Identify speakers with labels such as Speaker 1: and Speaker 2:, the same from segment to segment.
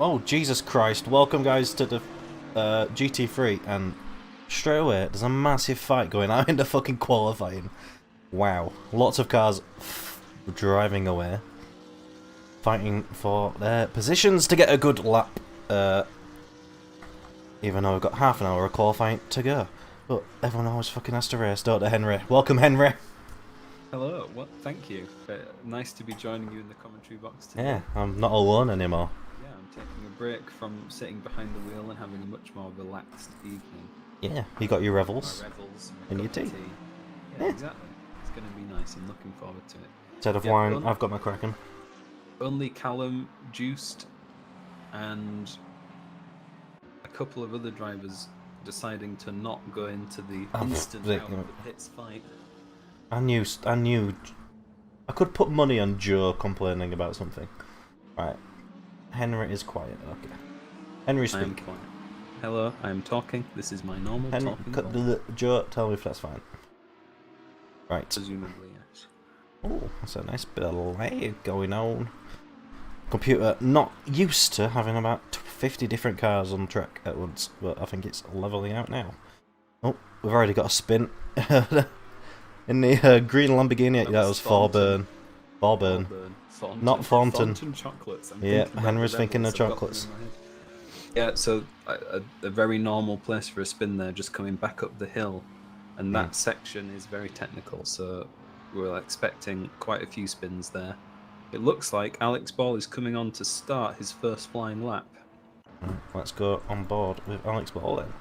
Speaker 1: Oh, Jesus Christ. Welcome, guys, to the GT3. And straight away, there's a massive fight going on in the fucking qualifying. Wow. Lots of cars driving away. Fighting for their positions to get a good lap. Even though we've got half an hour of qualifying to go. But everyone always fucking has to race, don't they, Henry? Welcome, Henry.
Speaker 2: Hello, thank you. Nice to be joining you in the commentary box today.
Speaker 1: Yeah, I'm not alone anymore.
Speaker 2: Yeah, I'm taking a break from sitting behind the wheel and having a much more relaxed evening.
Speaker 1: Yeah, you got your revels.
Speaker 2: My revels
Speaker 1: and your tea.
Speaker 2: Yeah, exactly. It's going to be nice. I'm looking forward to it.
Speaker 1: Instead of wine, I've got my Kraken.
Speaker 2: Only Callum, Juiced, and a couple of other drivers deciding to not go into the instant out of the pits fight.
Speaker 1: I knew I could put money on Joe complaining about something. Right. Henry is quiet, okay. Henry, speak.
Speaker 2: I am quiet. Hello, I am talking. This is my normal talking.
Speaker 1: Joe, tell me if that's fine. Right.
Speaker 2: Presumably, yes.
Speaker 1: Oh, that's a nice bit of lag going on. Computer not used to having about 50 different cars on track at once, but I think it's leveling out now. Oh, we've already got a spin. In the green Lamborghini, that was Thorburn. Thorburn. Not Thornton.
Speaker 2: Thornton chocolates.
Speaker 1: Yeah, Henry's thinking of chocolates.
Speaker 2: Yeah, so a very normal place for a spin there, just coming back up the hill. And that section is very technical, so we're expecting quite a few spins there. It looks like Alex Ball is coming on to start his first flying lap.
Speaker 1: Let's go on board with Alex Ball then.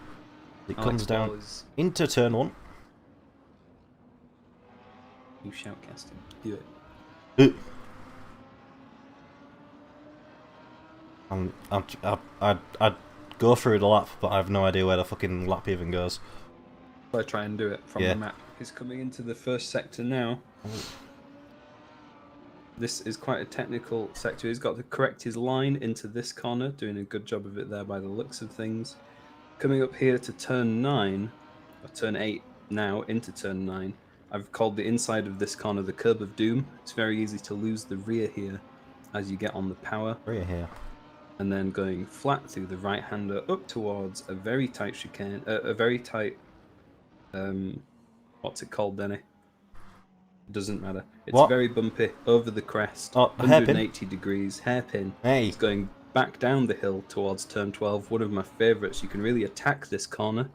Speaker 1: It comes down into turn 1.
Speaker 2: You shoutcasting. Do it.
Speaker 1: I'd go through the lap, but I have no idea where the fucking lap even goes.
Speaker 2: I try and do it from the map. He's coming into the first sector now. This is quite a technical sector. He's got to correct his line into this corner, doing a good job of it there by the looks of things. Coming up here to turn 9, or turn 8 now, into turn 9. I've called the inside of this corner the curb of doom. It's very easy to lose the rear here as you get on the power.
Speaker 1: Rear here.
Speaker 2: And then going flat through the right-hander up towards a very tight chicane, a very tight, what's it called, Denny? Doesn't matter. It's very bumpy, over the crest, 180 degrees, hairpin.
Speaker 1: Hey.
Speaker 2: It's going back down the hill towards turn 12, one of my favourites. You can really attack this corner.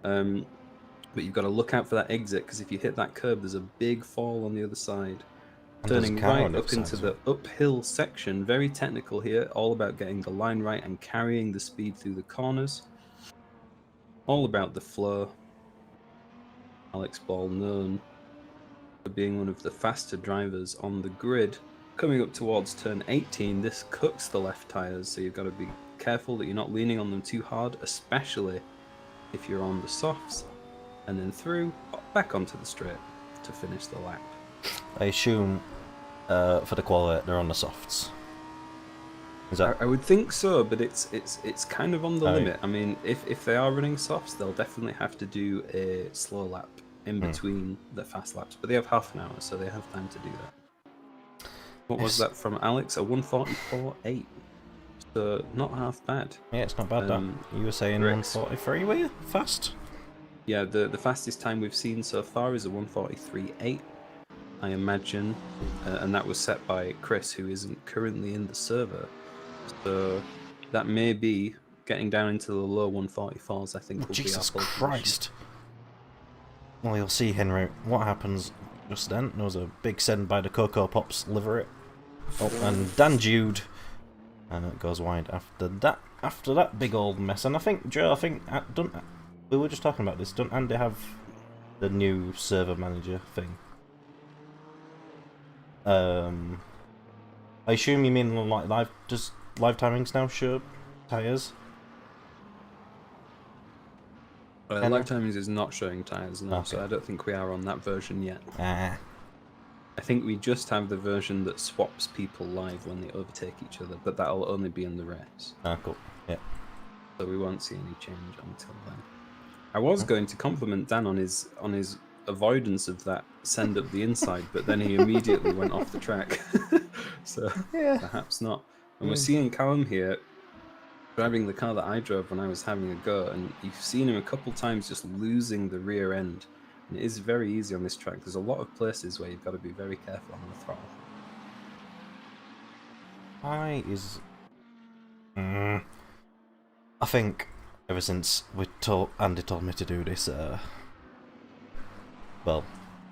Speaker 2: But you've got to look out for that exit, because if you hit that curb, there's a big fall on the other side. Turning right up into the uphill section, very technical here, all about getting the line right and carrying the speed through the corners. All about the flow. Alex Ball, known for being one of the faster drivers on the grid. Coming up towards turn 18, this cooks the left tyres, so you've got to be careful that you're not leaning on them too hard, especially if you're on the softs. And then through, back onto the straight to finish the lap.
Speaker 1: I assume for the quality they're on the softs. Is that?
Speaker 2: I would think so, but it's kind of on the limit. I mean, if they are running softs, they'll definitely have to do a slow lap in between the fast laps. But they have half an hour, so they have time to do that. What was that from Alex? A 1:44.8. So not half bad.
Speaker 1: Yeah, it's not bad. You were saying 1:43, were you? Fast?
Speaker 2: Yeah, the fastest time we've seen so far is a 1:43.8, I imagine, and that was set by Chris, who isn't currently in the server. So that may be getting down into the low 1:44s, I think.
Speaker 1: Jesus Christ. Well, you'll see, Henry, what happens just then. There was a big send by the Cocoa Pops livery. Oh, and Dan Jude goes wide after that big old mess. And I think, Joe, we were just talking about this. Don't Andy have the new server manager thing? I assume you mean like does live timings now show tyres?
Speaker 2: Live timings is not showing tyres now, so I don't think we are on that version yet. I think we just have the version that swaps people live when they overtake each other, but that'll only be in the race.
Speaker 1: Cool. Yeah.
Speaker 2: So we won't see any change until then. I was going to compliment Dan on his avoidance of that send up the inside, but then he immediately went off the track. So perhaps not. And we're seeing Callum here driving the car that I drove when I was having a go, and you've seen him a couple times just losing the rear end. And it is very easy on this track. There's a lot of places where you've got to be very careful on the throttle.
Speaker 1: I think ever since Andy told me to do this, well,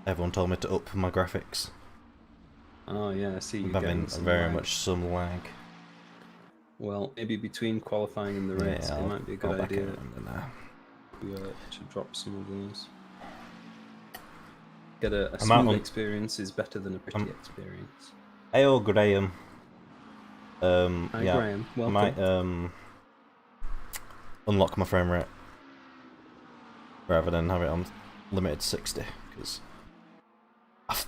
Speaker 1: everyone told me to up my graphics.
Speaker 2: Oh yeah, I see you
Speaker 1: I'm having
Speaker 2: getting some
Speaker 1: very
Speaker 2: lag.
Speaker 1: much some lag.
Speaker 2: Well, maybe between qualifying and the race,
Speaker 1: Yeah,
Speaker 2: it
Speaker 1: I'll
Speaker 2: might be a
Speaker 1: go
Speaker 2: good
Speaker 1: back
Speaker 2: idea
Speaker 1: in now.
Speaker 2: to drop some of those. Get a
Speaker 1: I'm out
Speaker 2: smooth
Speaker 1: on-
Speaker 2: experience is better than a pretty experience.
Speaker 1: Heyo, Graham.
Speaker 2: Hi
Speaker 1: Yeah,
Speaker 2: Graham,
Speaker 1: I
Speaker 2: welcome.
Speaker 1: might unlock my frame rate rather than have it on limited 60, because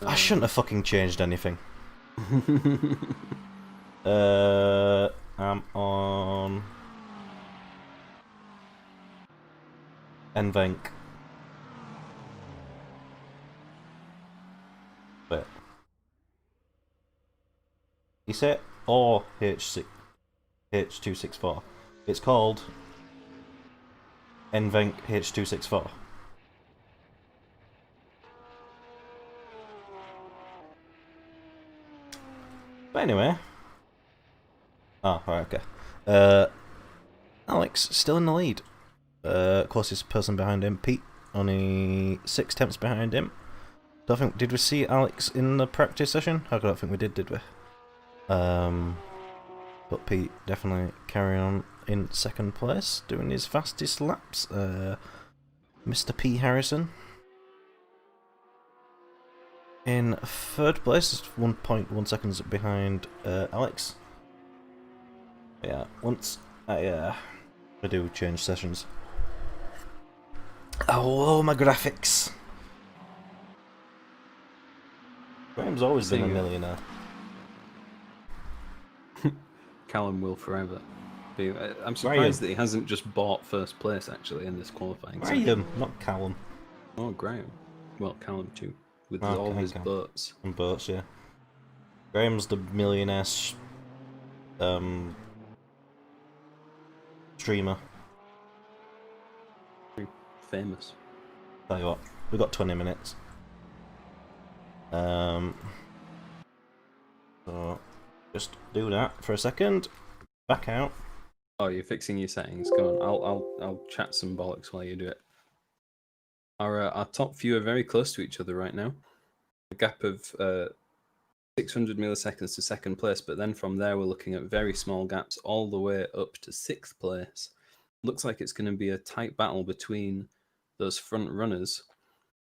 Speaker 1: I shouldn't have fucking changed anything. I'm on NVENC. Wait. You say or H264. It's called NVENC H264. But anyway. Oh, right, okay. Alex still in the lead. Closest person behind him, Pete, only 6 tenths behind him. Did we see Alex in the practice session? I don't think we did we? But Pete definitely carrying on in second place, doing his fastest laps. Mr. P. Harrison in third place, 1.1 seconds behind Alex. Yeah, once I do change sessions. Oh, my graphics! Graham's always been a millionaire.
Speaker 2: Callum will forever be. I'm surprised that he hasn't just bought first place actually in this qualifying section.
Speaker 1: Graham, not Callum.
Speaker 2: Oh, Graham. Well, Callum too, with all his boats.
Speaker 1: And boats, yeah. Graham's the millionaire streamer.
Speaker 2: Famous.
Speaker 1: Tell you what, we got 20 minutes. So just do that for a second. Back out.
Speaker 2: Oh, you're fixing your settings. Go on. I'll chat some bollocks while you do it. Our top few are very close to each other right now. A gap of 600 milliseconds to second place, but then from there we're looking at very small gaps all the way up to 6th place. Looks like it's going to be a tight battle between those front runners,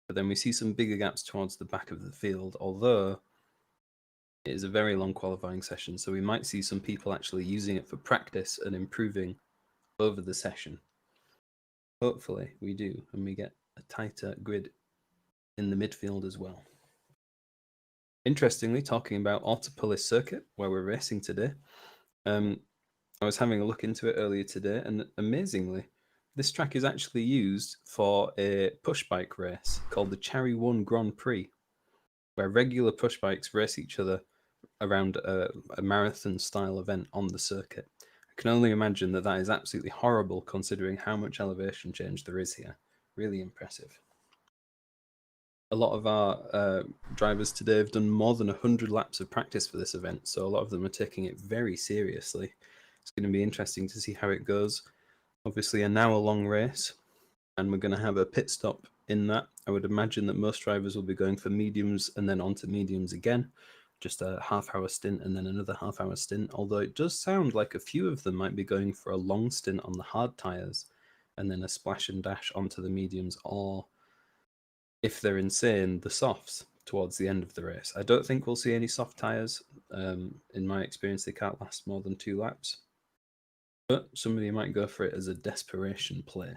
Speaker 2: but then we see some bigger gaps towards the back of the field, although it is a very long qualifying session, so we might see some people actually using it for practice and improving over the session. Hopefully we do, and we get a tighter grid in the midfield as well. Interestingly, talking about Autopolis circuit, where we're racing today, I was having a look into it earlier today, and amazingly, this track is actually used for a push bike race called the Cherry 1 Grand Prix, where regular push bikes race each other around a marathon-style event on the circuit. I can only imagine that that is absolutely horrible considering how much elevation change there is here. Really impressive. A lot of our drivers today have done more than 100 laps of practice for this event, so a lot of them are taking it very seriously. It's going to be interesting to see how it goes. Obviously, an hour-long race, and we're going to have a pit stop in that. I would imagine that most drivers will be going for mediums and then onto mediums again, just a half-hour stint and then another half-hour stint, although it does sound like a few of them might be going for a long stint on the hard tyres and then a splash and dash onto the mediums, or if they're insane, the softs towards the end of the race. I don't think we'll see any soft tyres. In my experience, they can't last more than 2 laps. But somebody might go for it as a desperation play.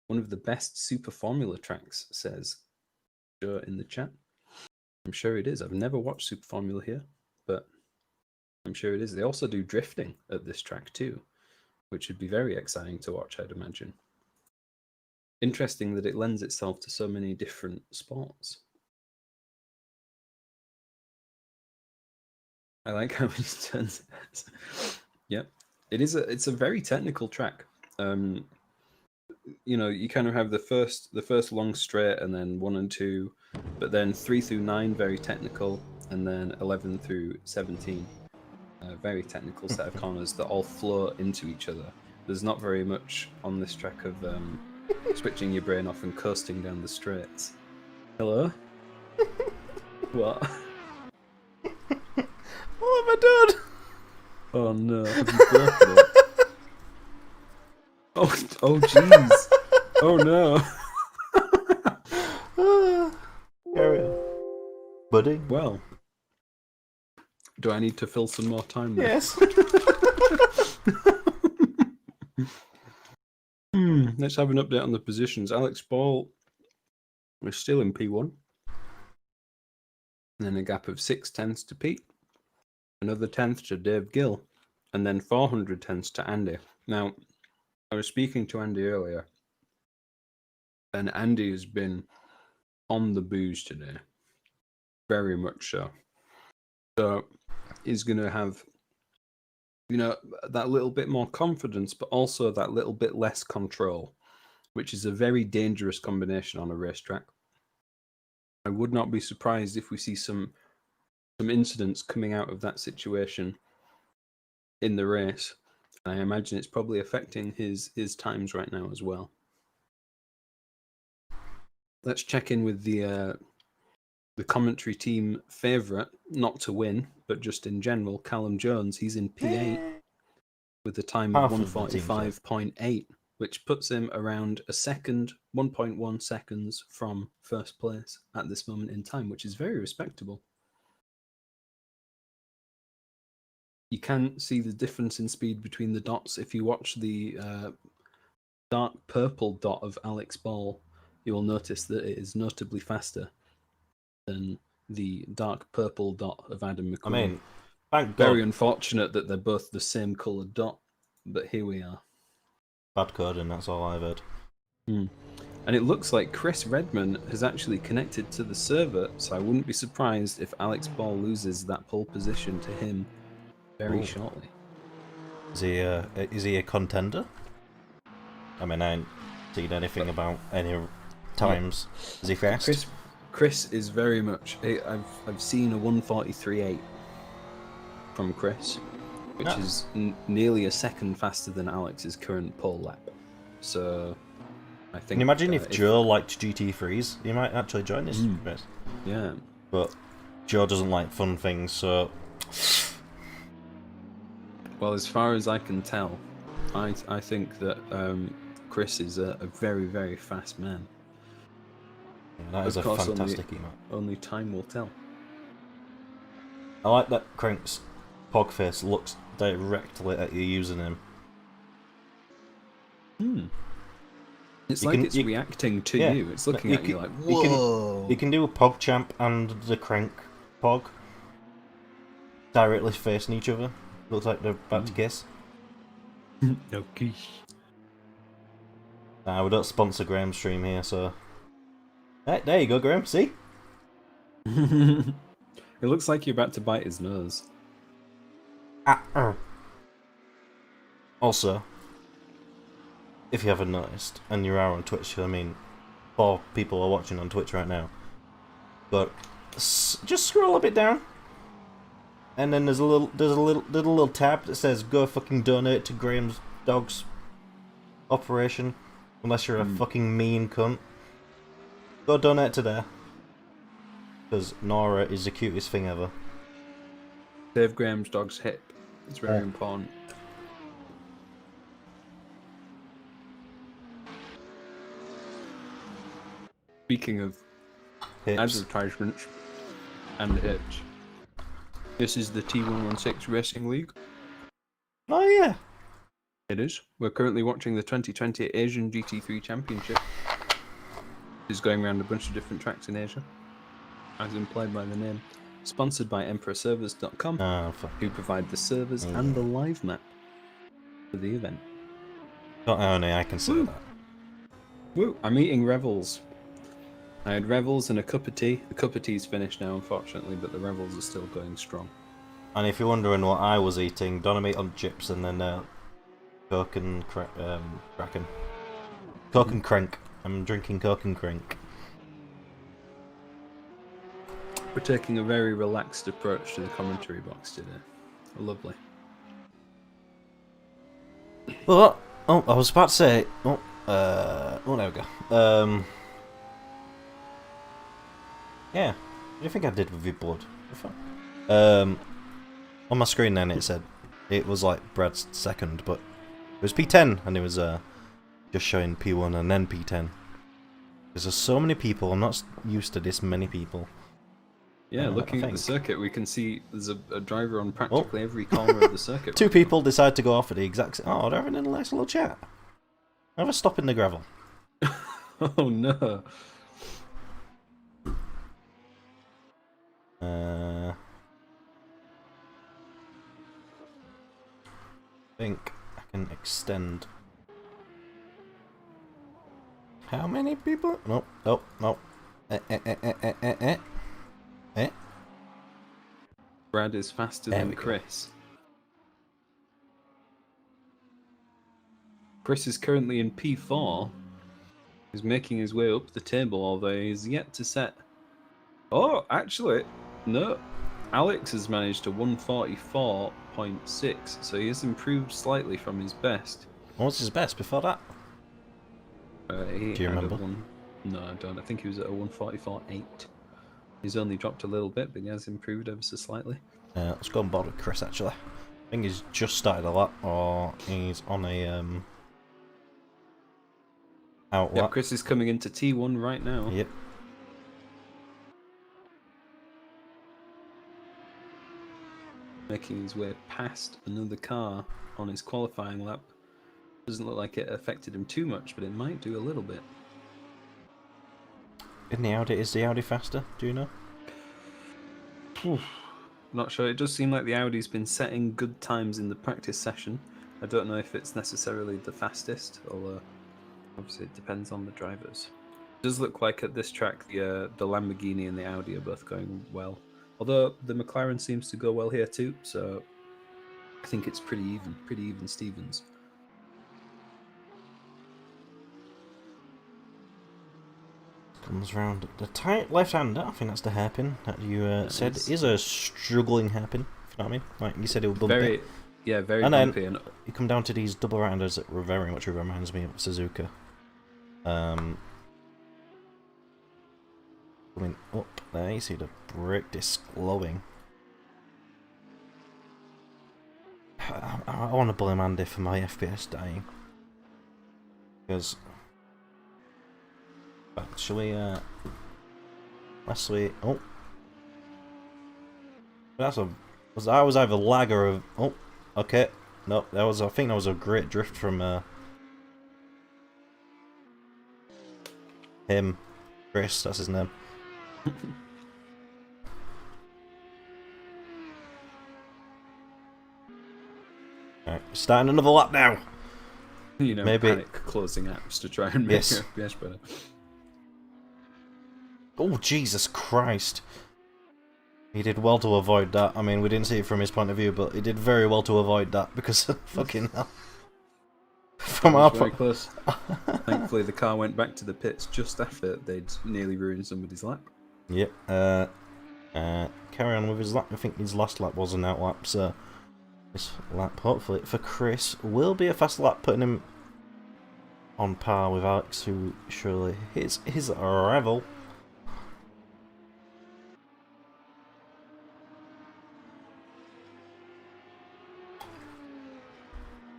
Speaker 2: One of the best Super Formula tracks, says Joe in the chat. I'm sure it is. I've never watched Super Formula here, but I'm sure it is. They also do drifting at this track too, which would be very exciting to watch, I'd imagine. Interesting that it lends itself to so many different sports. I like how it turns. Yep. It's a very technical track. You know, you kind of have the first long straight, and then 1 and 2, but then 3 through 9 very technical, and then 11 through 17 very technical set of corners that all flow into each other. There's not very much on this track of switching your brain off and coasting down the straights. Hello? What?
Speaker 1: What have I done?
Speaker 2: Oh no, have you broken it? Oh jeez. Oh no.
Speaker 1: Carry on. Buddy?
Speaker 2: Well, do I need to fill some more time there?
Speaker 1: Yes.
Speaker 2: Let's have an update on the positions. Alex Ball is still in P1. And then a gap of 6/10ths to Pete. Another 10th to Dave Gill. And then 400 tenths to Andy. Now, I was speaking to Andy earlier. And Andy has been on the booze today. Very much so. So he's going to have, you know, that little bit more confidence, but also that little bit less control, which is a very dangerous combination on a racetrack. I would not be surprised if we see some incidents coming out of that situation in the race. I imagine it's probably affecting his times right now as well. Let's check in with the commentary team favourite, not to win, but just in general, Callum Jones. He's in P8 with a time of 1:45.8, which puts him around a second, 1.1 seconds from first place at this moment in time, which is very respectable. You can see the difference in speed between the dots. If you watch the dark purple dot of Alex Ball, you will notice that it is notably faster than the dark purple dot of Adam McQueen.
Speaker 1: I mean, thank God.
Speaker 2: Very unfortunate that they're both the same coloured dot, but here we are.
Speaker 1: Bad coding, that's all I've heard.
Speaker 2: And it looks like Chris Redman has actually connected to the server, so I wouldn't be surprised if Alex Ball loses that pole position to him very shortly.
Speaker 1: Is he a contender? I mean, I ain't seen anything about any times. Is he fast?
Speaker 2: Chris is very much. I've seen a 1:43.8 from Chris, which is nearly a second faster than Alex's current pole lap. So I think.
Speaker 1: Can you imagine if Joe liked GT3s? He might actually join this race.
Speaker 2: Yeah.
Speaker 1: But Joe doesn't like fun things, so.
Speaker 2: Well, as far as I can tell, I think that Chris is a very, very fast man.
Speaker 1: Yeah, that is a fantastic email.
Speaker 2: Only time will tell.
Speaker 1: I like that Crank's pogface looks directly at your username.
Speaker 2: It's it's reacting to you. It's looking at you like, whoa.
Speaker 1: You can do a PogChamp and the Crank Pog directly facing each other. Looks like they're about to kiss.
Speaker 2: Okay.
Speaker 1: We don't sponsor Graham's stream here, so... Hey, there you go, Graham, see?
Speaker 2: It looks like you're about to bite his nose.
Speaker 1: Also, if you haven't noticed, and you are on Twitch, I mean, 4 people are watching on Twitch right now, but just scroll a bit down, and then there's a little tab that says "Go fucking donate to Graham's dog's operation," unless you're a fucking mean cunt. Go donate to there, because Nora is the cutest thing ever.
Speaker 2: Save Graham's dog's hip. It's very important. Speaking of advertisements and hips, this is the T116 Racing League.
Speaker 1: Oh yeah.
Speaker 2: It is. We're currently watching the 2020 Asian GT3 Championship. It's going around a bunch of different tracks in Asia, as implied by the name. Sponsored by EmperorServers.com, who provide the servers and the live map for the event.
Speaker 1: Not only I can say that.
Speaker 2: Woo! I'm eating Revels. I had Revels and a cup of tea. The cup of tea's finished now, unfortunately, but the Revels are still going strong.
Speaker 1: And if you're wondering what I was eating, Donna meat on chips and then Coke and Kraken. Coke and Crank. I'm drinking Coke and Crank.
Speaker 2: We're taking a very relaxed approach to the commentary box today. Lovely.
Speaker 1: But oh, I was about to say. Oh, there we go. Yeah. What do you think I did with your blood? On my screen then it said it was like Brad's second, but it was P10 and it was just showing P1 and then P10. Because there's so many people, I'm not used to this many people.
Speaker 2: Yeah, looking at the circuit, we can see there's a driver on practically every corner of the circuit.
Speaker 1: Two people decide to go off at the exact same... Oh, they're having a nice little chat. Have a stop in the gravel.
Speaker 2: Oh no.
Speaker 1: I think I can extend. How many people? No, no, no.
Speaker 2: Brad is faster than Chris. Chris is currently in P4. He's making his way up the table, although he's yet to set... Oh, actually, no. Alex has managed a 144.6, so he has improved slightly from his best.
Speaker 1: What was his best before that?
Speaker 2: Do
Speaker 1: you remember?
Speaker 2: No, I don't. I think he was at a 144.8. He's only dropped a little bit, but he has improved ever so slightly.
Speaker 1: Let's go on board with Chris, actually. I think he's just started a lap, or he's on a out lap.
Speaker 2: Yep, Chris is coming into T1 right now.
Speaker 1: Yep.
Speaker 2: Making his way past another car on his qualifying lap. Doesn't look like it affected him too much, but it might do a little bit.
Speaker 1: Is the Audi faster? Do you know?
Speaker 2: Not sure. It does seem like the Audi's been setting good times in the practice session. I don't know if it's necessarily the fastest, although obviously it depends on the drivers. It does look like at this track the Lamborghini and the Audi are both going well. Although the McLaren seems to go well here too, so I think it's pretty even Stevens.
Speaker 1: Comes round the tight left-hander. I think that's the hairpin that you said is a struggling hairpin. If you know what I mean? Like you said, it would
Speaker 2: very bumpy. And
Speaker 1: you come down to these double right-handers that very much reminds me of Suzuka. Coming up there, you see the brake disc glowing. I want to blame Andy for my FPS dying. Because actually, Leslie. Oh, that was either lag or a. Oh, okay. No, that was. I think that was a great drift from him, Chris. That's his name. Alright, starting another lap now.
Speaker 2: You know,
Speaker 1: maybe
Speaker 2: panic closing apps to try and make your FPS better.
Speaker 1: Oh, Jesus Christ. He did well to avoid that. I mean, we didn't see it from his point of view, but he did very well to avoid that because fucking hell. From our
Speaker 2: very close. Thankfully, the car went back to the pits just after they'd nearly ruined somebody's lap.
Speaker 1: Yep. Carry on with his lap. I think his last lap was an out lap, so this lap, hopefully, for Chris, will be a fast lap, putting him on par with Alex, who surely his rival.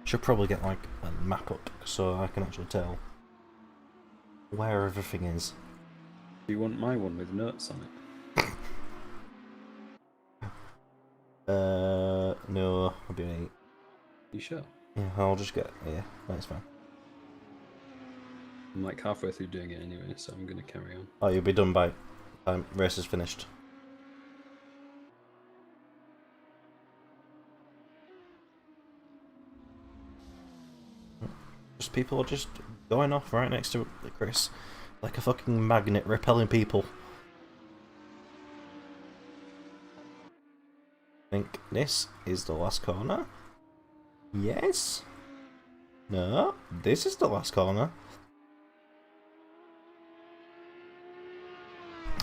Speaker 1: Should probably get like a map up so I can actually tell where everything is.
Speaker 2: Do you want my one with notes on it?
Speaker 1: No, I'll be late.
Speaker 2: You sure?
Speaker 1: Yeah, I'll just get. Yeah, that's fine.
Speaker 2: I'm like halfway through doing it anyway, so I'm gonna carry on.
Speaker 1: Oh, you'll be done by time race is finished. Just people are just going off right next to Chris, like a fucking magnet repelling people. I think this is the last corner. Yes. No, this is the last corner.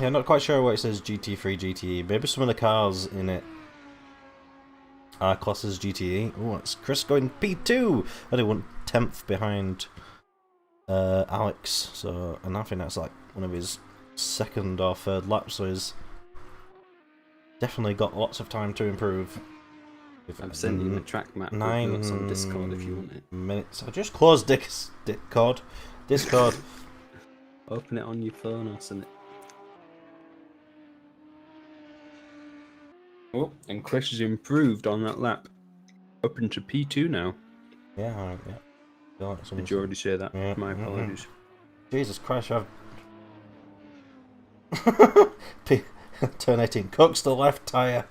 Speaker 1: Yeah, not quite sure why it says GT3 GTE. Maybe some of the cars in it are classed as GTE. Oh, it's Chris going P2! I did 1/10 behind Alex, so, and I think that's like one of his second or third laps, so he's definitely got lots of time to improve.
Speaker 2: I've sent you the track map with
Speaker 1: 9
Speaker 2: notes on Discord if you want it.
Speaker 1: minutes. I just closed Discord.
Speaker 2: Open it on your phone or something. Oh, and Chris has improved on that lap. Up into P2 now.
Speaker 1: Yeah, yeah.
Speaker 2: Did you already say that?
Speaker 1: Yeah.
Speaker 2: My apologies.
Speaker 1: Jesus Christ, I've... Turn 18, cooks the left tyre.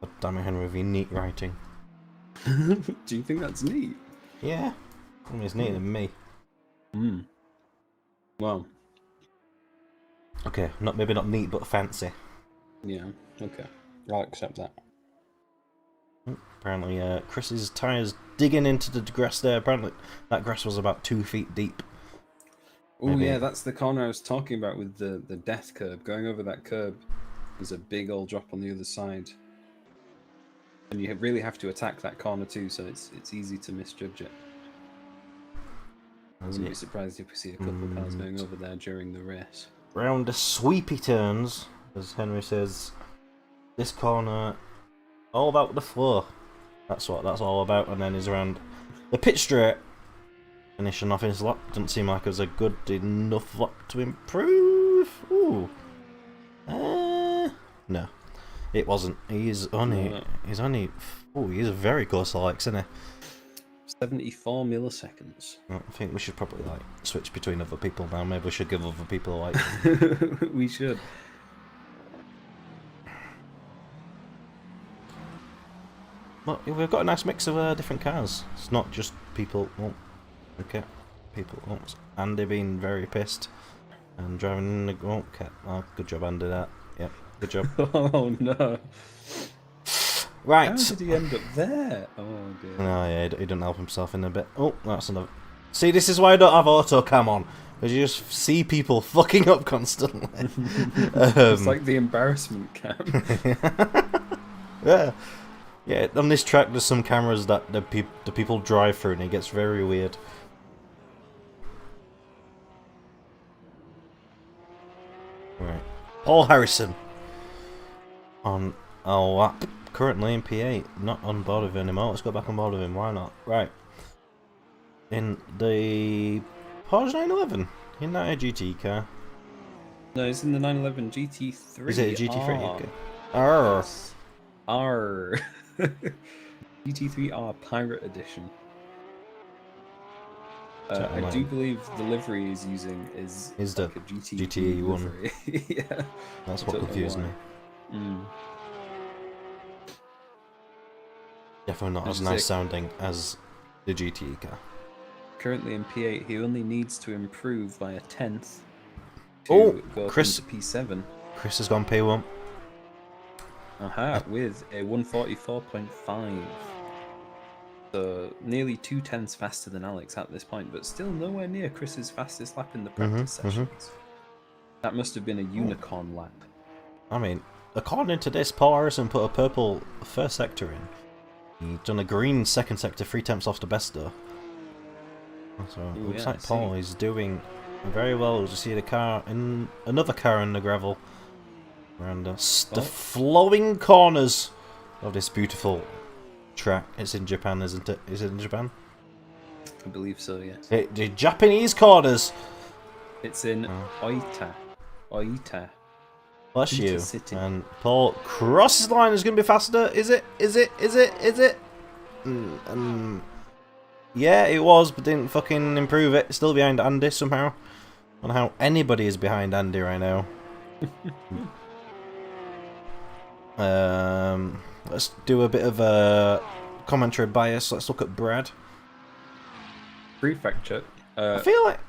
Speaker 1: God damn it, Henry, with your neat writing.
Speaker 2: Do you think that's neat?
Speaker 1: Yeah. I mean, it's neater than me.
Speaker 2: Well.
Speaker 1: Okay, maybe not neat, but fancy.
Speaker 2: Yeah, okay. I'll accept that.
Speaker 1: Apparently, Chris's tyres digging into the grass there. Apparently, that grass was about 2 feet deep.
Speaker 2: Oh yeah, that's the corner I was talking about with the death curb. Going over that curb, there's a big old drop on the other side. And you really have to attack that corner too, so it's easy to misjudge it. I wouldn't be surprised if we see a couple of cars going over there during the race.
Speaker 1: Round the sweepy turns, as Henry says, this corner, all about the flow. That's what that's all about, and then he's around the pit straight, finishing off his lap. Doesn't seem like it was a good enough lap to improve. Ooh. No. It wasn't. He's only, oh, he's very close to Alex, isn't he?
Speaker 2: 74 milliseconds.
Speaker 1: I think we should probably like switch between other people now. Maybe we should give other people a like.
Speaker 2: We should.
Speaker 1: Look, we've got a nice mix of different cars. It's not just people. Oh, okay, people. Oh, Andy being very pissed and driving in the. Oh, okay. Oh, good job, Andy. That. Yep. Good job.
Speaker 2: Oh no.
Speaker 1: Right.
Speaker 2: How did he end up there? Oh dear.
Speaker 1: Oh yeah, he didn't help himself in a bit. Oh, that's another. See, this is why I don't have auto cam on, because you just see people fucking up constantly.
Speaker 2: It's like the embarrassment cam.
Speaker 1: Yeah, yeah. On this track, there's some cameras that the people drive through, and it gets very weird. Right, Paul Harrison on a lap. Currently in P8, not on board with him anymore. Let's go back on board with him, why not? Right. In the Porsche 911. Isn't that a GT car?
Speaker 2: No, it's in the 911 GT3.
Speaker 1: Is it a GT3? Okay. R.
Speaker 2: R. GT3R Pirate Edition. I do believe the livery he's using is
Speaker 1: the
Speaker 2: like a
Speaker 1: GT one.
Speaker 2: Yeah.
Speaker 1: That's what confused me. Definitely not as nice sounding as the GTE car.
Speaker 2: Currently in P8, he only needs to improve by a 10th to go
Speaker 1: Chris,
Speaker 2: into P7.
Speaker 1: Chris has gone P1.
Speaker 2: Aha, with a 144.5. So nearly 2/10 faster than Alex at this point, but still nowhere near Chris's fastest lap in the practice sessions. That must have been a unicorn lap.
Speaker 1: I mean, according to this, Paul Harrison put a purple first sector in. He's done a green second sector, 3 tenths off the best though. So it looks like Paul is doing very well. You see the car in another car in the gravel around the flowing corners of this beautiful track. It's in Japan, isn't it? Is it in Japan?
Speaker 2: I believe so, yes.
Speaker 1: The Japanese corners.
Speaker 2: It's in Oita. Oita.
Speaker 1: Bless you.
Speaker 2: City.
Speaker 1: And Paul crosses the line. Is going to be faster. Is it? Is it? Is it? Is it? Yeah, it was, but didn't fucking improve it. Still behind Andy somehow. I don't know how anybody is behind Andy right now. Let's do a bit of a commentary bias. Let's look at Brad.
Speaker 2: Prefecture.
Speaker 1: I feel like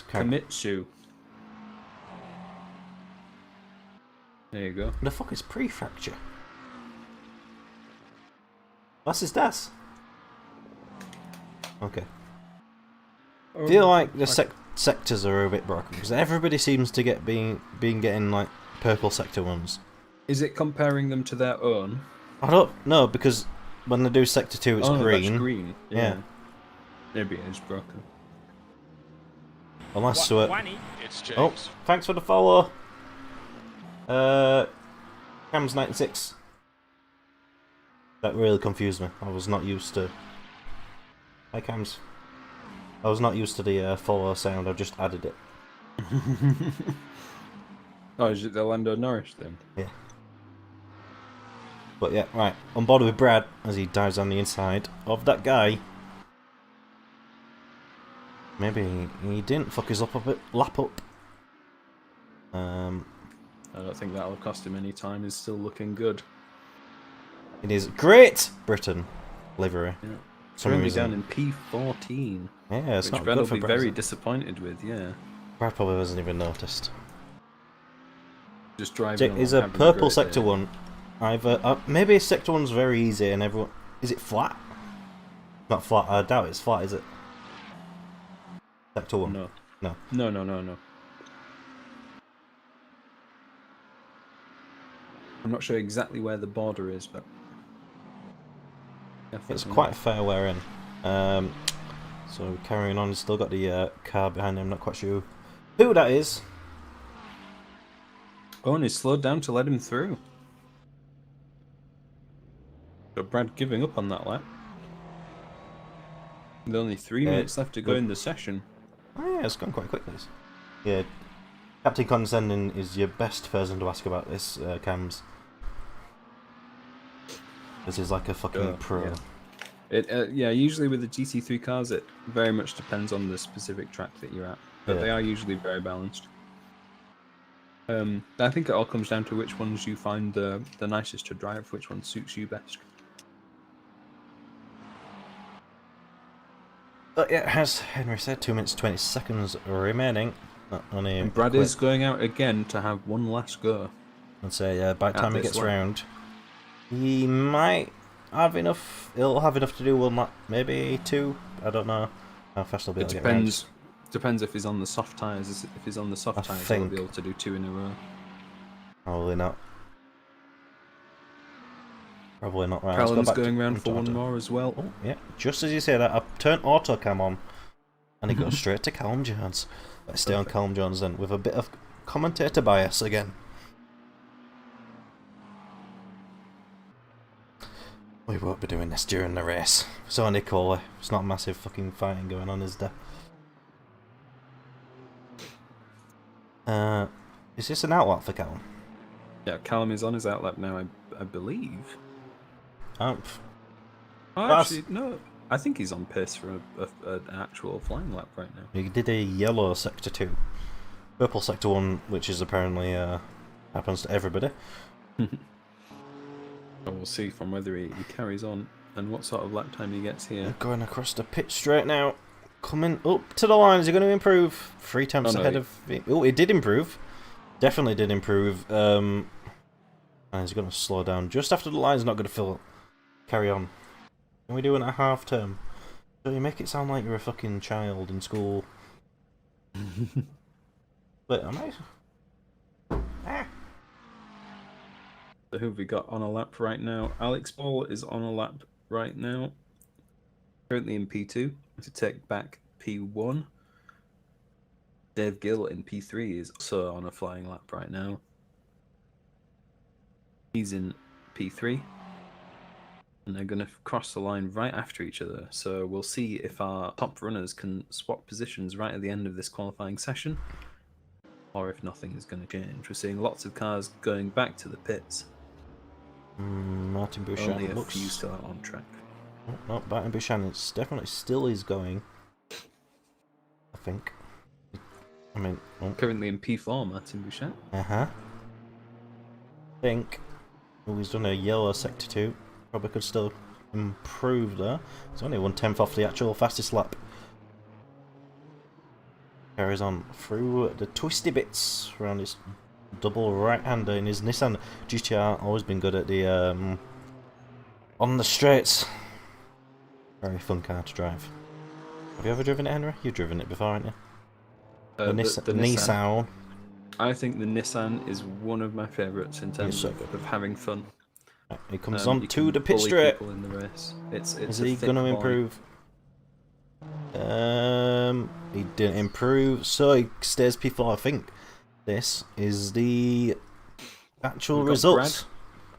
Speaker 2: Kimitsu. There you go.
Speaker 1: The fuck is prefecture? Was ist das? Okay. I feel like the sectors are a bit broken because everybody seems to been getting like purple sector ones.
Speaker 2: Is it comparing them to their own?
Speaker 1: I don't know because when they do sector 2 it's green.
Speaker 2: That's green.
Speaker 1: Yeah.
Speaker 2: Maybe it is broken.
Speaker 1: Unless
Speaker 3: It's James.
Speaker 1: oh, thanks for the follow. Cam's 96. That really confused me. I was not used to. Hi Cams. I was not used to the follow sound. I just added it.
Speaker 2: Oh, is it the Lando Norris thing?
Speaker 1: Yeah. But yeah, right. On board with Brad as he dives on the inside of that guy. Maybe he didn't fuck his lap up.
Speaker 2: I don't think that'll cost him any time. He's still looking good.
Speaker 1: It is Great Britain livery.
Speaker 2: Yeah.
Speaker 1: Some
Speaker 2: Currently
Speaker 1: reason.
Speaker 2: down in P14.
Speaker 1: Yeah, it's
Speaker 2: which
Speaker 1: not
Speaker 2: Brad
Speaker 1: good
Speaker 2: will
Speaker 1: for
Speaker 2: be
Speaker 1: Brad.
Speaker 2: very disappointed with. Yeah.
Speaker 1: Brad probably hasn't even noticed.
Speaker 2: Just driving.
Speaker 1: Is
Speaker 2: along,
Speaker 1: a
Speaker 2: having
Speaker 1: purple
Speaker 2: great
Speaker 1: sector
Speaker 2: day.
Speaker 1: one. Either maybe sector one's very easy and everyone. Is it flat? Not flat. I doubt it's flat. Is it? Sector one.
Speaker 2: No.
Speaker 1: No.
Speaker 2: No. I'm not sure exactly where the border is, but
Speaker 1: It's
Speaker 2: definitely
Speaker 1: quite a fair wear in. So carrying on, he's still got the car behind him. Not quite sure who that is.
Speaker 2: Oh, and he slowed down to let him through. So Brad giving up on that lap. With only 3 minutes left to go in the session.
Speaker 1: Oh yeah, it's gone quite quickly. Yeah, Captain Condescending is your best person to ask about this, Cams. This is like a fucking pro.
Speaker 2: Yeah. Usually with the GT3 cars, it very much depends on the specific track that you're at, but they are usually very balanced. I think it all comes down to which ones you find the nicest to drive, which one suits you best.
Speaker 1: But yeah, as Henry said, 2 minutes 20 seconds remaining.
Speaker 2: And Brad is going out again to have one last go.
Speaker 1: I'd say by the time he
Speaker 2: this
Speaker 1: gets
Speaker 2: lap.
Speaker 1: round, he might have enough. He'll have enough to do one lap, maybe 2. I don't know how fast he'll be
Speaker 2: It
Speaker 1: able to get round.
Speaker 2: depends if he's on the soft tyres. If he's on the soft tyres, he'll be able to do 2 in a row.
Speaker 1: Probably not. Probably not. Right,
Speaker 2: Callum's going round for one more as well.
Speaker 1: Oh, yeah, just as you say that, I turned auto cam on, and it goes straight to Callum Jones. Let's stay on Callum Jones then, with a bit of commentator bias again. We won't be doing this during the race. It's only Coley. It's not massive fucking fighting going on, is there? Is this an outlap for Callum?
Speaker 2: Yeah, Callum is on his outlap now, I believe.
Speaker 1: Oh,
Speaker 2: Actually, no. I think he's on pace for an actual flying lap right now.
Speaker 1: he did a yellow sector 2. Purple sector 1, which is apparently happens to everybody.
Speaker 2: So we'll see from whether he carries on and what sort of lap time he gets here.
Speaker 1: Going across the pit straight now. Coming up to the line. Is he going to improve? 3 tenths ahead of... Oh, it did improve. Definitely did improve. And he's going to slow down. Just after the line's not going to fill up. Carry on. Can we do it at half term? So you make it sound like you're a fucking child in school. But am I?
Speaker 2: So who have we got on a lap right now? Alex Ball is on a lap right now. Currently in P2 to take back P1. Dave Gill in P3 is also on a flying lap right now. He's in P3. And they're going to cross the line right after each other. So we'll see if our top runners can swap positions right at the end of this qualifying session. Or if nothing is going to change. We're seeing lots of cars going back to the pits.
Speaker 1: Martin Bouchan
Speaker 2: Only a
Speaker 1: looks...
Speaker 2: few still out on track.
Speaker 1: Oh, no, Martin Bouchan is definitely still is going. I think. I mean... Oh.
Speaker 2: Currently in P4, Martin Bouchan.
Speaker 1: I think. Oh, he's done a yellow sector 2. Probably could still improve there. It's only 1/10 off the actual fastest lap. Carries on through the twisty bits around his double right-hander in his Nissan GTR. Always been good at the on the straights. Very fun car to drive. Have you ever driven it, Henry? You've driven it before, haven't you? The Nissan.
Speaker 2: I think the Nissan is one of my favourites in terms of having fun.
Speaker 1: Right, he comes on to the pit
Speaker 2: bully
Speaker 1: straight.
Speaker 2: People in the race. It's
Speaker 1: is he going to improve? He didn't improve, so he stays P4. I think this is the actual results.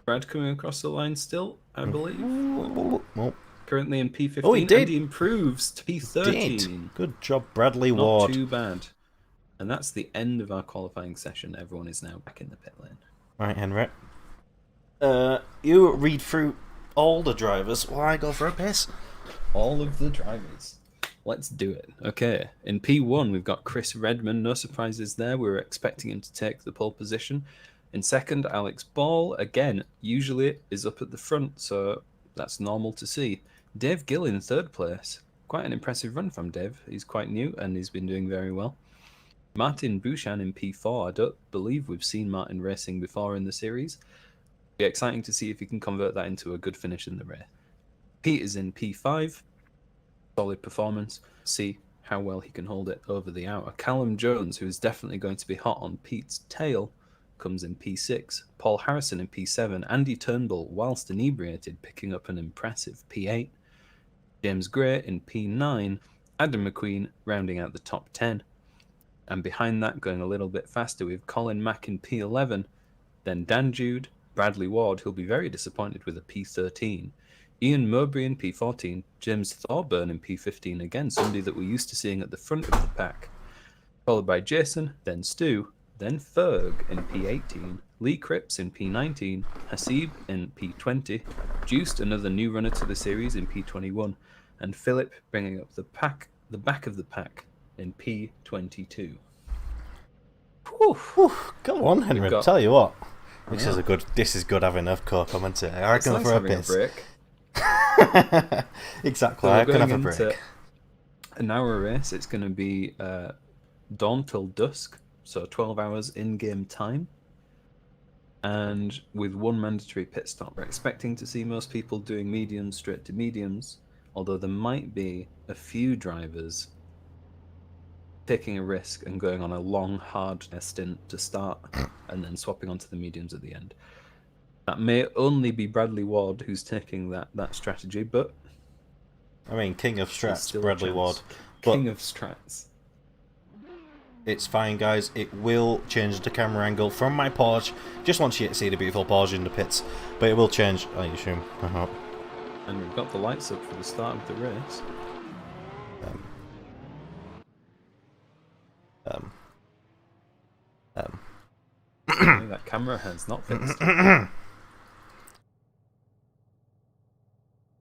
Speaker 2: Brad coming across the line still, I believe.
Speaker 1: Oh.
Speaker 2: Currently in P15.
Speaker 1: Oh, he did.
Speaker 2: And he improves to P13.
Speaker 1: Good job, Bradley Ward.
Speaker 2: Not too bad. And that's the end of our qualifying session. Everyone is now back in the pit lane.
Speaker 1: Right, Henry. You read through all the drivers while I go for a piss.
Speaker 2: All of the drivers. Let's do it. Okay, in P1 we've got Chris Redman. No surprises there. We were expecting him to take the pole position. In second, Alex Ball. Again, usually is up at the front, so that's normal to see. Dave Gill in third place. Quite an impressive run from Dave. He's quite new and he's been doing very well. Martin Bouchan in P4. I don't believe we've seen Martin racing before in the series. It'll be exciting to see if he can convert that into a good finish in the race. Pete is in P5. Solid performance. See how well he can hold it over the outer. Callum Jones, who is definitely going to be hot on Pete's tail, comes in P6. Paul Harrison in P7. Andy Turnbull, whilst inebriated, picking up an impressive P8. James Gray in P9. Adam McQueen rounding out the top 10. And behind that, going a little bit faster, we have Colin Mack in P11. Then Dan Jude, Bradley Ward, who'll be very disappointed with a P13. Ian Mowbray in P14, James Thorburn in P15, again somebody that we're used to seeing at the front of the pack, followed by Jason, then Stu, then Ferg in P18, Lee Cripps in P19, Hasib in P20, Juiced, another new runner to the series, in P21, and Philip bringing up the back of the pack in P22.
Speaker 1: Whew, go on, Henry. Tell you what, this is good having a co-commentator. I reckon for a piss.
Speaker 2: Break.
Speaker 1: Exactly,
Speaker 2: So
Speaker 1: I can have a break.
Speaker 2: An hour race. It's going to be dawn till dusk, so 12 hours in-game time, and with one mandatory pit stop. We're expecting to see most people doing mediums straight to mediums, although there might be a few drivers taking a risk and going on a long, hard stint to start and then swapping onto the mediums at the end. That may only be Bradley Ward who's taking that strategy, but...
Speaker 1: I mean, King of Strats, Bradley Ward.
Speaker 2: King of Strats.
Speaker 1: It's fine, guys. It will change the camera angle from my Porsche. Just want you to see the beautiful Porsche in the pits. But it will change, I assume. I hope.
Speaker 2: And we've got the lights up for the start of the race. That camera has not fixed.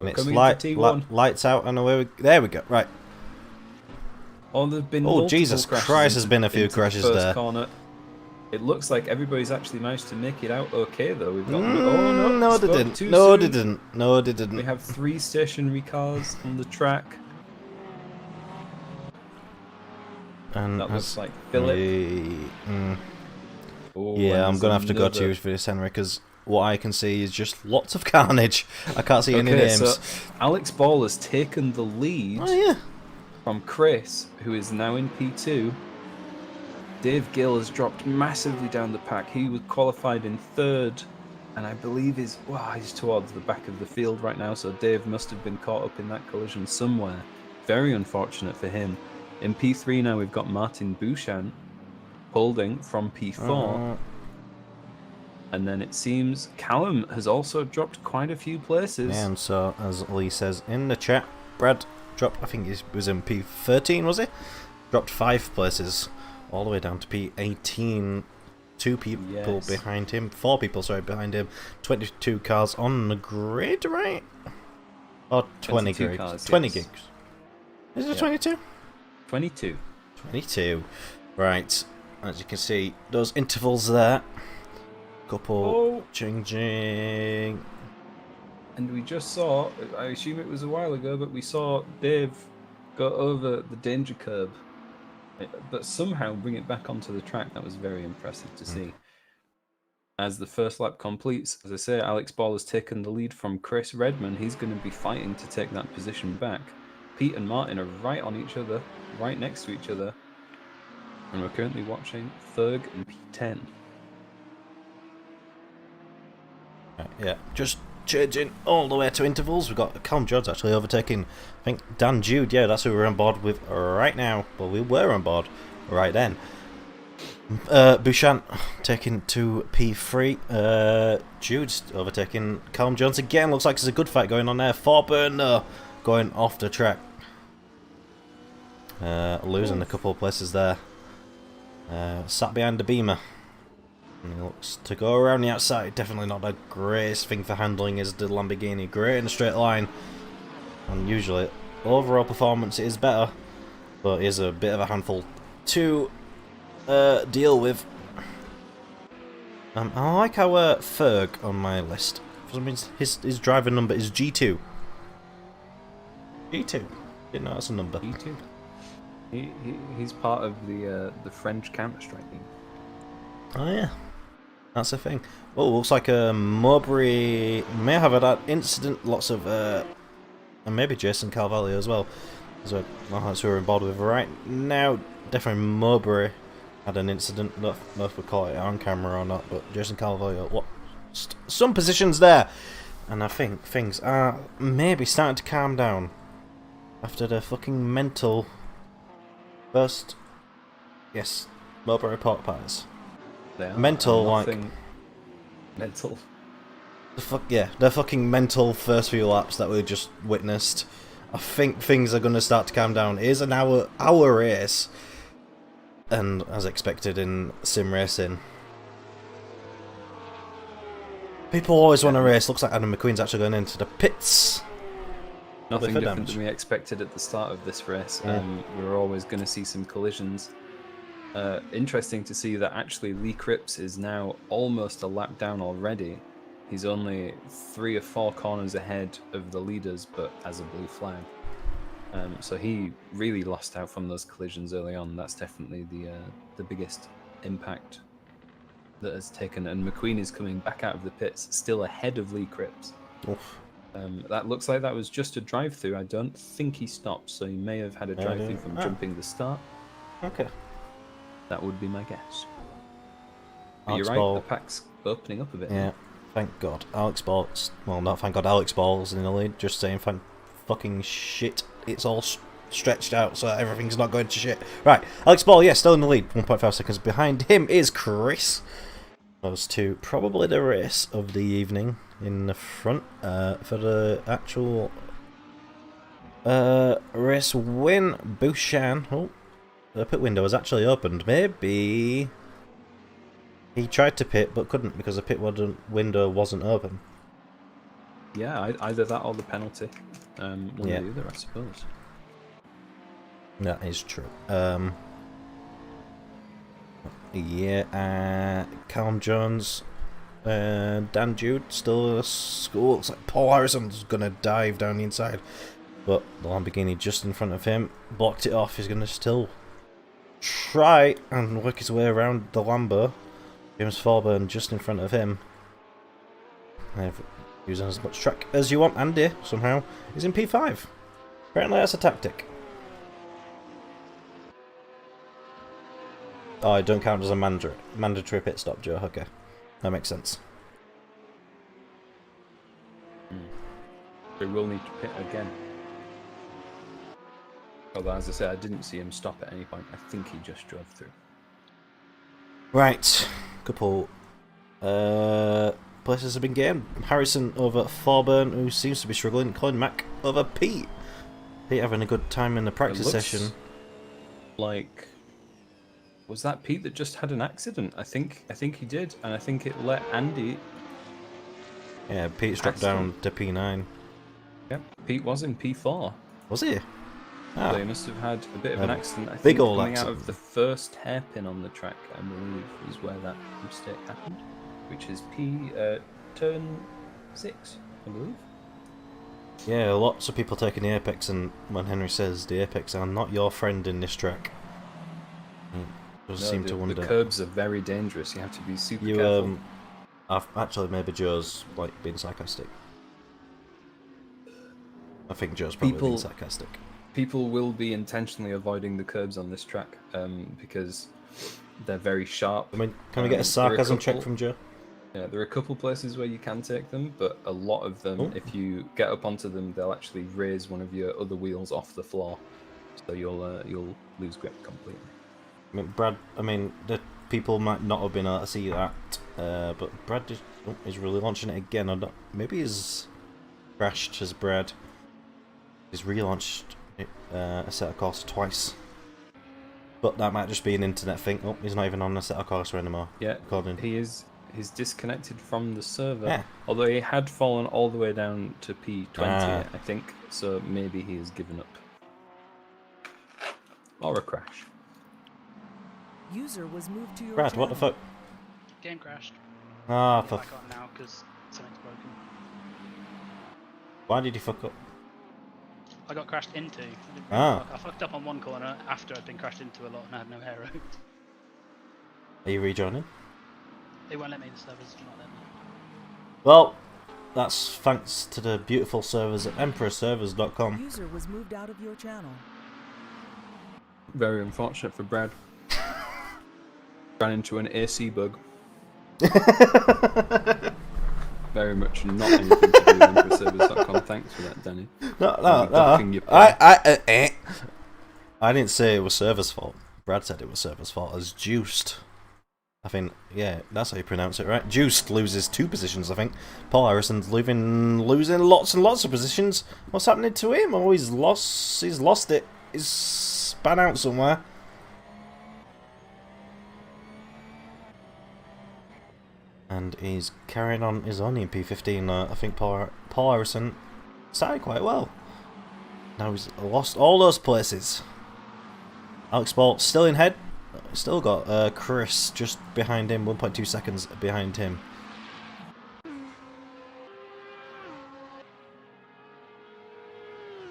Speaker 1: It's lights out and away there we go. Right.
Speaker 2: Oh, there've been
Speaker 1: Jesus Christ, there's been a few crashes there.
Speaker 2: Corner. It looks like everybody's actually managed to make it out okay, though. We've got
Speaker 1: no, they didn't. No, they didn't. No, they didn't.
Speaker 2: We have 3 stationary cars on the track.
Speaker 1: And
Speaker 2: that looks like Philip.
Speaker 1: Yeah, I'm gonna have to go to you for this, Henry, because what I can see is just lots of carnage. I can't see any names.
Speaker 2: So Alex Ball has taken the lead from Chris, who is now in P2. Dave Gill has dropped massively down the pack. He was qualified in 3rd, and I believe he's towards the back of the field right now, so Dave must have been caught up in that collision somewhere. Very unfortunate for him. In P3 now we've got Martin Bouchan holding from P4. And then it seems Callum has also dropped quite a few places.
Speaker 1: And so, as Lee says in the chat, Brad dropped, I think he was in P13, was he? Dropped 5 places, all the way down to P18. 2 people behind him, 4 people, sorry, behind him. 22 cars on the grid, right? Or 20 gigs?
Speaker 2: Cars,
Speaker 1: 20 gigs. Is it 22?
Speaker 2: 22.
Speaker 1: 22. Right. As you can see, those intervals there. Couple ching.
Speaker 2: And we just saw, I assume it was a while ago, but we saw Dave go over the danger curb, but somehow bring it back onto the track. That was very impressive to see. as the first lap completes. As I say, Alex Ball has taken the lead from Chris Redman. He's going to be fighting to take that position back. Pete and Martin are right on each other, right next to each other. And we're currently watching Ferg and P10.
Speaker 1: Yeah, just changing all the way to intervals. We've got Callum Jones actually overtaking, I think, Dan Jude. Yeah, that's who we're on board with right now. Well, we were on board right then. Bouchant taking to P3. Jude's overtaking Callum Jones again. Looks like there's a good fight going on there. Thorburn going off the track. Losing a couple of places there. Sat behind the Beamer. And he looks to go around the outside. Definitely not the greatest thing for handling is the Lamborghini. Great in a straight line. And usually, overall performance is better. But is a bit of a handful to deal with. I like our Ferg on my list. For some reason, his driver number is G2. G2. Didn't know that's a number.
Speaker 2: G2. He's part of the French Counter-Strike team.
Speaker 1: Oh yeah, that's a thing. Oh, looks like Mowbray may have had that incident. Lots of and maybe Jason Carvalho as well. So that's who we're on board with right now. Definitely Mowbray had an incident. Not if we call it on camera or not, but Jason Carvalho lost some positions there, and I think things are maybe starting to calm down after the fucking mental first. Yes, Mowbray pork pies. Mental, like
Speaker 2: mental.
Speaker 1: The fucking mental first few laps that we just witnessed. I think things are going to start to calm down. It is an hour race, and as expected in sim racing, people always want to race. Looks like Adam McQueen's actually going into the pits.
Speaker 2: Nothing different than we expected at the start of this race.
Speaker 1: Yeah.
Speaker 2: We were always going to see some collisions. Interesting to see that actually Lee Cripps is now almost a lap down already. He's only 3 or 4 corners ahead of the leaders, but as a blue flag. So he really lost out from those collisions early on. That's definitely the biggest impact that has taken. And McQueen is coming back out of the pits, still ahead of Lee Cripps. That looks like that was just a drive-through. I don't think he stopped, so he may have had a drive-through from jumping the start.
Speaker 1: Okay.
Speaker 2: That would be my guess. But
Speaker 1: Alex
Speaker 2: you're right,
Speaker 1: Ball.
Speaker 2: the pack's opening up a bit.
Speaker 1: Yeah, thank God. Alex Ball's... Well, not thank God Alex Ball's in the lead. Just saying thank fucking shit. It's all stretched out, so everything's not going to shit. Right, Alex Ball, yeah, still in the lead. 1.5 seconds behind him is Chris. Those two, probably the race of the evening in the front for the actual race win. Bouchan. Oh, the pit window was actually opened. Maybe he tried to pit but couldn't because the pit window wasn't open.
Speaker 2: Yeah, either that or the penalty. One or the other, I suppose.
Speaker 1: That is true. Callum Jones, Dan Jude still at school. Looks like Paul Harrison's gonna dive down the inside, but the Lamborghini just in front of him blocked it off. He's gonna still try and work his way around the Lambo. James Thorburn just in front of him. Using as much track as you want. Andy somehow is in P5. Apparently that's a tactic. Oh, it don't count as a mandatory pit stop, Joe. Okay, that makes sense.
Speaker 2: We will need to pit again. Although, as I said, I didn't see him stop at any point. I think he just drove through.
Speaker 1: Right, couple places have been gained. Harrison over Thorburn, who seems to be struggling. Colin Mack over Pete. Pete having a good time in the practice session.
Speaker 2: Like, was that Pete that just had an accident? I think he did, and I think it let Andy.
Speaker 1: Yeah, Pete's dropped down to P9.
Speaker 2: Yep, Pete was in P4.
Speaker 1: Was he?
Speaker 2: So he must have had a bit of an accident. I
Speaker 1: big
Speaker 2: think
Speaker 1: old
Speaker 2: coming
Speaker 1: accident.
Speaker 2: out of the first hairpin on the track, I believe, is where that mistake happened, which is turn 6, I believe.
Speaker 1: Yeah, lots of people taking the apex, and when Henry says the apex are not your friend in this track, does seem to wonder.
Speaker 2: The curbs are very dangerous. You have to be super careful.
Speaker 1: Actually, maybe Joe's like being sarcastic. I think Joe's probably being sarcastic.
Speaker 2: People will be intentionally avoiding the curbs on this track because they're very sharp.
Speaker 1: I mean, can we get a sarcasm check from Joe?
Speaker 2: Yeah, there are a couple places where you can take them, but a lot of them, if you get up onto them, they'll actually raise one of your other wheels off the floor, so you'll lose grip completely.
Speaker 1: I mean, Brad. I mean, the people might not have been able to see that, but Brad is really launching it again. Or not? Maybe he's crashed as Brad. He's relaunched a set of course twice. But that might just be an internet thing. Oh, he's not even on a set of course anymore.
Speaker 2: Yeah,
Speaker 1: recording.
Speaker 2: He's disconnected from the server.
Speaker 1: Yeah.
Speaker 2: Although he had fallen all the way down to P20, I think. So maybe he has given up. Or a crash.
Speaker 3: User was moved to your
Speaker 1: Brad,
Speaker 3: channel.
Speaker 1: what the fuck?
Speaker 4: Game crashed.
Speaker 1: Ah,
Speaker 4: Get
Speaker 1: fuck.
Speaker 4: back on now because something's broken.
Speaker 1: Why did you fuck up?
Speaker 4: I got crashed into. I fucked up on one corner after I'd been crashed into a lot and I had no aero.
Speaker 1: Are you rejoining?
Speaker 4: They won't let me in the servers, not letting me.
Speaker 1: Well, that's thanks to the beautiful servers at emperorservers.com.
Speaker 3: User was moved out of your channel.
Speaker 2: Very unfortunate for Brad. Ran into an AC bug. Very much not anything to do with emperorservers.com. Thanks for that, Danny.
Speaker 1: No. I didn't say it was server's fault. Brad said it was server's fault as Juiced. I think, yeah, that's how you pronounce it, right? Juiced loses 2 positions, I think. Paul Harrison's losing lots and lots of positions. What's happening to him? Oh, he's lost it. He's span out somewhere. And he's carrying on his own in P15. I think Paul Harrison started quite well. Now he's lost all those places. Alex Ball still in head. Still got Chris just behind him, 1.2 seconds behind him.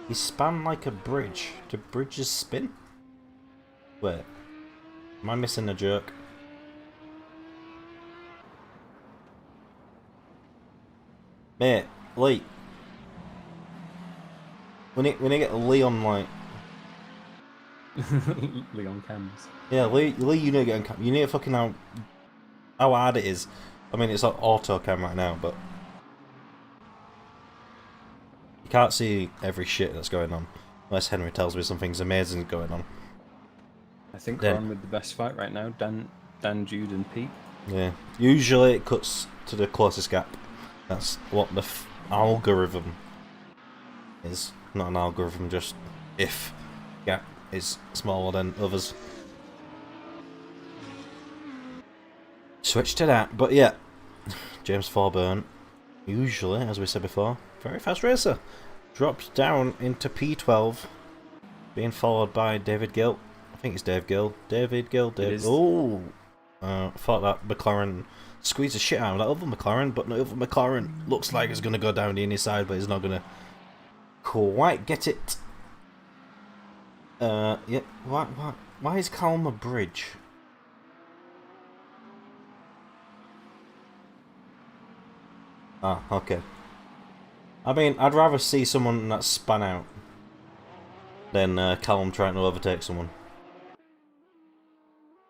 Speaker 1: He span like a bridge. Do bridges spin? Wait. Am I missing a jerk? Mate, Lee. We need to get Lee on like...
Speaker 2: Lee on cams.
Speaker 1: Yeah, Lee, you need to get on cam. You need to fucking know how hard it is. I mean, it's like auto cam right now, but you can't see every shit that's going on unless Henry tells me something's amazing going on.
Speaker 2: I think we're on with the best fight right now. Dan, Jude, and Pete.
Speaker 1: Yeah, usually it cuts to the closest gap. That's what the algorithm is. Not an algorithm, just if gap is smaller than others. Switch to that, but yeah, James Thorburn, usually, as we said before, very fast racer, dropped down into P12, being followed by David Gill. I think it's Dave Gill. David Gill. Oh, thought that McLaren squeezed the shit out of that other McLaren, but the other McLaren looks like it's going to go down the inside, but it's not going to quite get it. Yeah. Why is Calm a bridge? Ah, okay. I mean, I'd rather see someone that's spun out than Callum trying to overtake someone.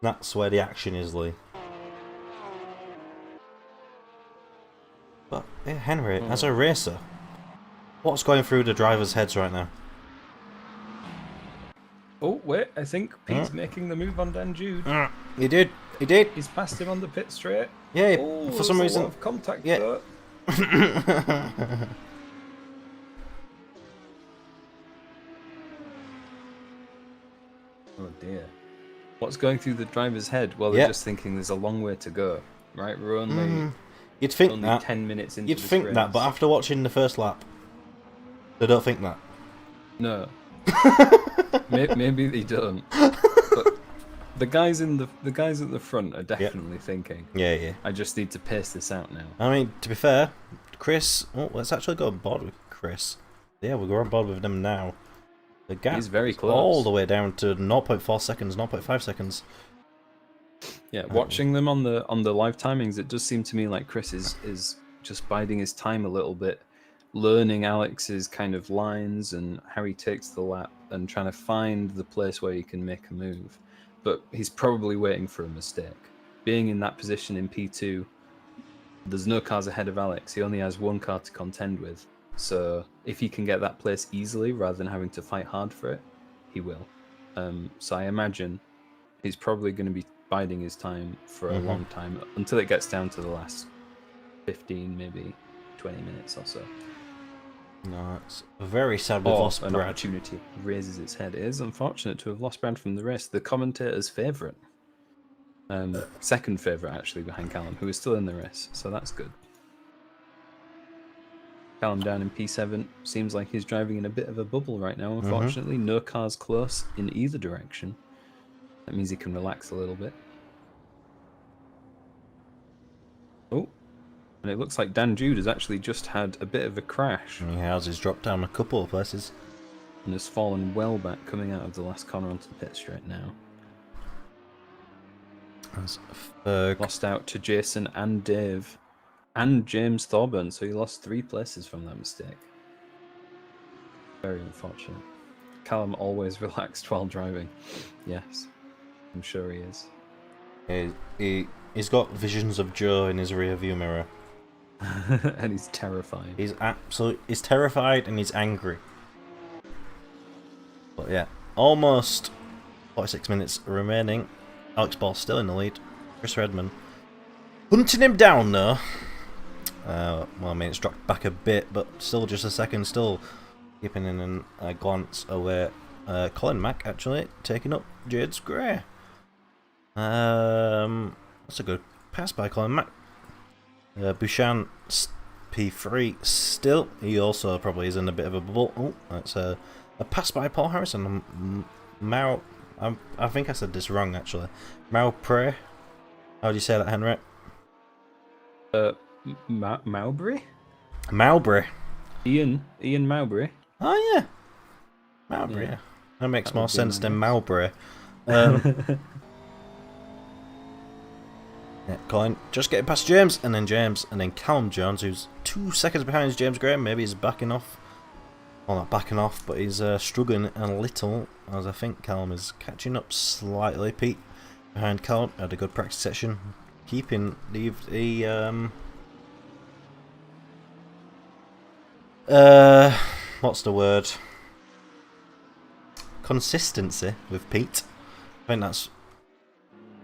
Speaker 1: That's where the action is, Lee. But, yeah, Henry, as a racer, what's going through the drivers' heads right now?
Speaker 2: Oh, wait, I think Pete's making the move on Dan Jude.
Speaker 1: He did. He did.
Speaker 2: He's passed him on the pit straight.
Speaker 1: Yeah,
Speaker 2: Oh,
Speaker 1: for some reason.
Speaker 2: A lot of contact
Speaker 1: Yeah.
Speaker 2: there. Oh dear. What's going through the driver's head? Well, they're just thinking there's a long way to go, right? We're only,
Speaker 1: you'd think
Speaker 2: only
Speaker 1: that.
Speaker 2: 10 minutes into
Speaker 1: You'd
Speaker 2: this
Speaker 1: think
Speaker 2: race.
Speaker 1: that, but after watching the first lap, they don't think that.
Speaker 2: No. Maybe they don't. But the guys at the front are definitely thinking.
Speaker 1: Yeah, yeah.
Speaker 2: I just need to pace this out now.
Speaker 1: I mean, to be fair, Chris. Oh, let's actually go on board with Chris. Yeah, we'll go on board with them now. The gap
Speaker 2: He's very
Speaker 1: is
Speaker 2: close.
Speaker 1: all the way down to 0.4 seconds, 0.5 seconds.
Speaker 2: Yeah, watching them on the live timings, it does seem to me like Chris is just biding his time a little bit, learning Alex's kind of lines and how he takes the lap and trying to find the place where he can make a move. But he's probably waiting for a mistake. Being in that position in P2, there's no cars ahead of Alex. He only has one car to contend with. So if he can get that place easily rather than having to fight hard for it, he will. So I imagine he's probably going to be biding his time for a long time until it gets down to the last 15, maybe 20 minutes or so.
Speaker 1: No, it's very sad we've lost
Speaker 2: an
Speaker 1: Brad.
Speaker 2: opportunity raises its head. It is unfortunate to have lost Brad from the race. The commentator's favourite. Second favourite, actually, behind Callum, who is still in the race, so that's good. Callum down in P7. Seems like he's driving in a bit of a bubble right now, unfortunately. No cars close in either direction. That means he can relax a little bit. Oh, and it looks like Dan Jude has actually just had a bit of a crash.
Speaker 1: He has. He's dropped down a couple of places.
Speaker 2: And has fallen well back coming out of the last corner onto the pit straight now. Lost out to Jason and Dave and James Thorburn, so he lost 3 places from that mistake. Very unfortunate. Callum always relaxed while driving. Yes, I'm sure he is.
Speaker 1: He's got visions of Joe in his rear view mirror.
Speaker 2: And he's terrified.
Speaker 1: He's terrified and he's angry. But yeah, almost 46 minutes remaining. Alex Ball still in the lead. Chris Redman hunting him down though. Well, I mean, it's dropped back a bit, but still just a second. Still keeping in a glance away. Colin Mack actually taking up Jade's Gray. That's a good pass by Colin Mack. Bouchan P3 still. He also probably is in a bit of a bubble. Oh, that's a pass by Paul Harrison. Mao. I think I said this wrong actually. Mowbray. How do you say that, Henry?
Speaker 2: Mowbray?
Speaker 1: Mowbray.
Speaker 2: Ian Mowbray.
Speaker 1: Oh yeah. Mowbray. Yeah. That makes more sense than Mowbray. Yeah, Colin just getting past James, and then Callum Jones, who's 2 seconds behind James Graham. Maybe he's backing off. Well, not backing off, but he's struggling a little, as I think Callum is catching up slightly. Pete behind Callum had a good practice session, keeping the what's the word? Consistency with Pete. I think that's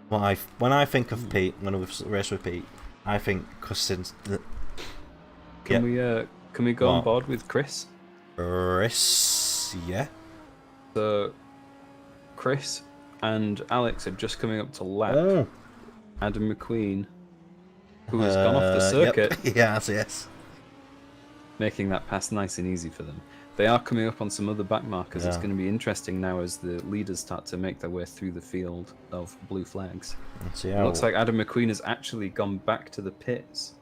Speaker 1: what when I think of Pete, when we've raced with Pete, I think consistency.
Speaker 2: Can we go on board with Chris?
Speaker 1: Chris, yeah.
Speaker 2: So, Chris and Alex are just coming up to lap Adam McQueen, who has gone off the circuit.
Speaker 1: Yep. Yes.
Speaker 2: Making that pass nice and easy for them. They are coming up on some other back markers. Yeah. It's going to be interesting now as the leaders start to make their way through the field of blue flags. It looks like Adam McQueen has actually gone back to the pits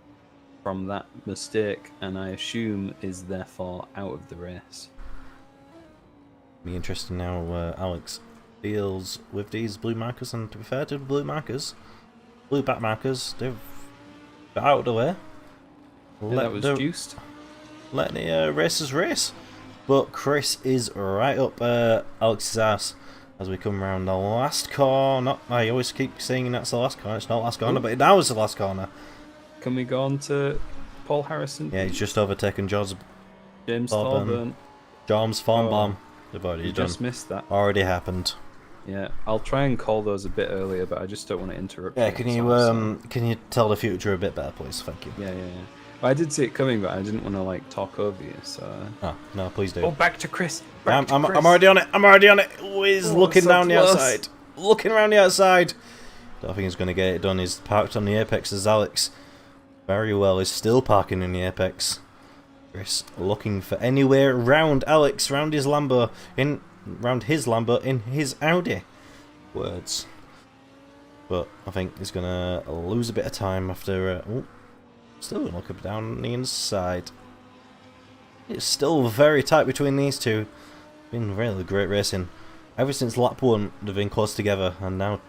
Speaker 2: from that mistake, and I assume is therefore out of the race.
Speaker 1: Be interesting now Alex deals with these blue markers, and to be fair to the blue back markers, they've got out of the way.
Speaker 2: Yeah, that was juiced.
Speaker 1: Let the racers race. But Chris is right up Alex's ass as we come around the last corner. I always keep saying that's the last corner. It's not the last corner, but now is the last corner.
Speaker 2: Can we go on to Paul Harrison?
Speaker 1: Yeah, he's just overtaken James
Speaker 2: Thorburn.
Speaker 1: James Thorburn. They've already done.
Speaker 2: Just missed that.
Speaker 1: Already happened.
Speaker 2: Yeah, I'll try and call those a bit earlier, but I just don't want to interrupt.
Speaker 1: Yeah, can you tell the future a bit better, please? Thank you.
Speaker 2: Yeah. Well, I did see it coming, but I didn't want to talk over you. So.
Speaker 1: Oh no, please do.
Speaker 2: Oh, back to Chris.
Speaker 1: I'm already on it. Oh, he's looking down the outside. Looking around the outside. Don't think he's going to get it done. He's parked on the apex as Alex. Very well. He's still parking in the apex. Chris looking for anywhere round Alex, round his Lambo, in his Audi. Words. But I think he's going to lose a bit of time after. Still looking down the inside. It's still very tight between these two. Been really great racing. Ever since lap 1, they've been close together, and now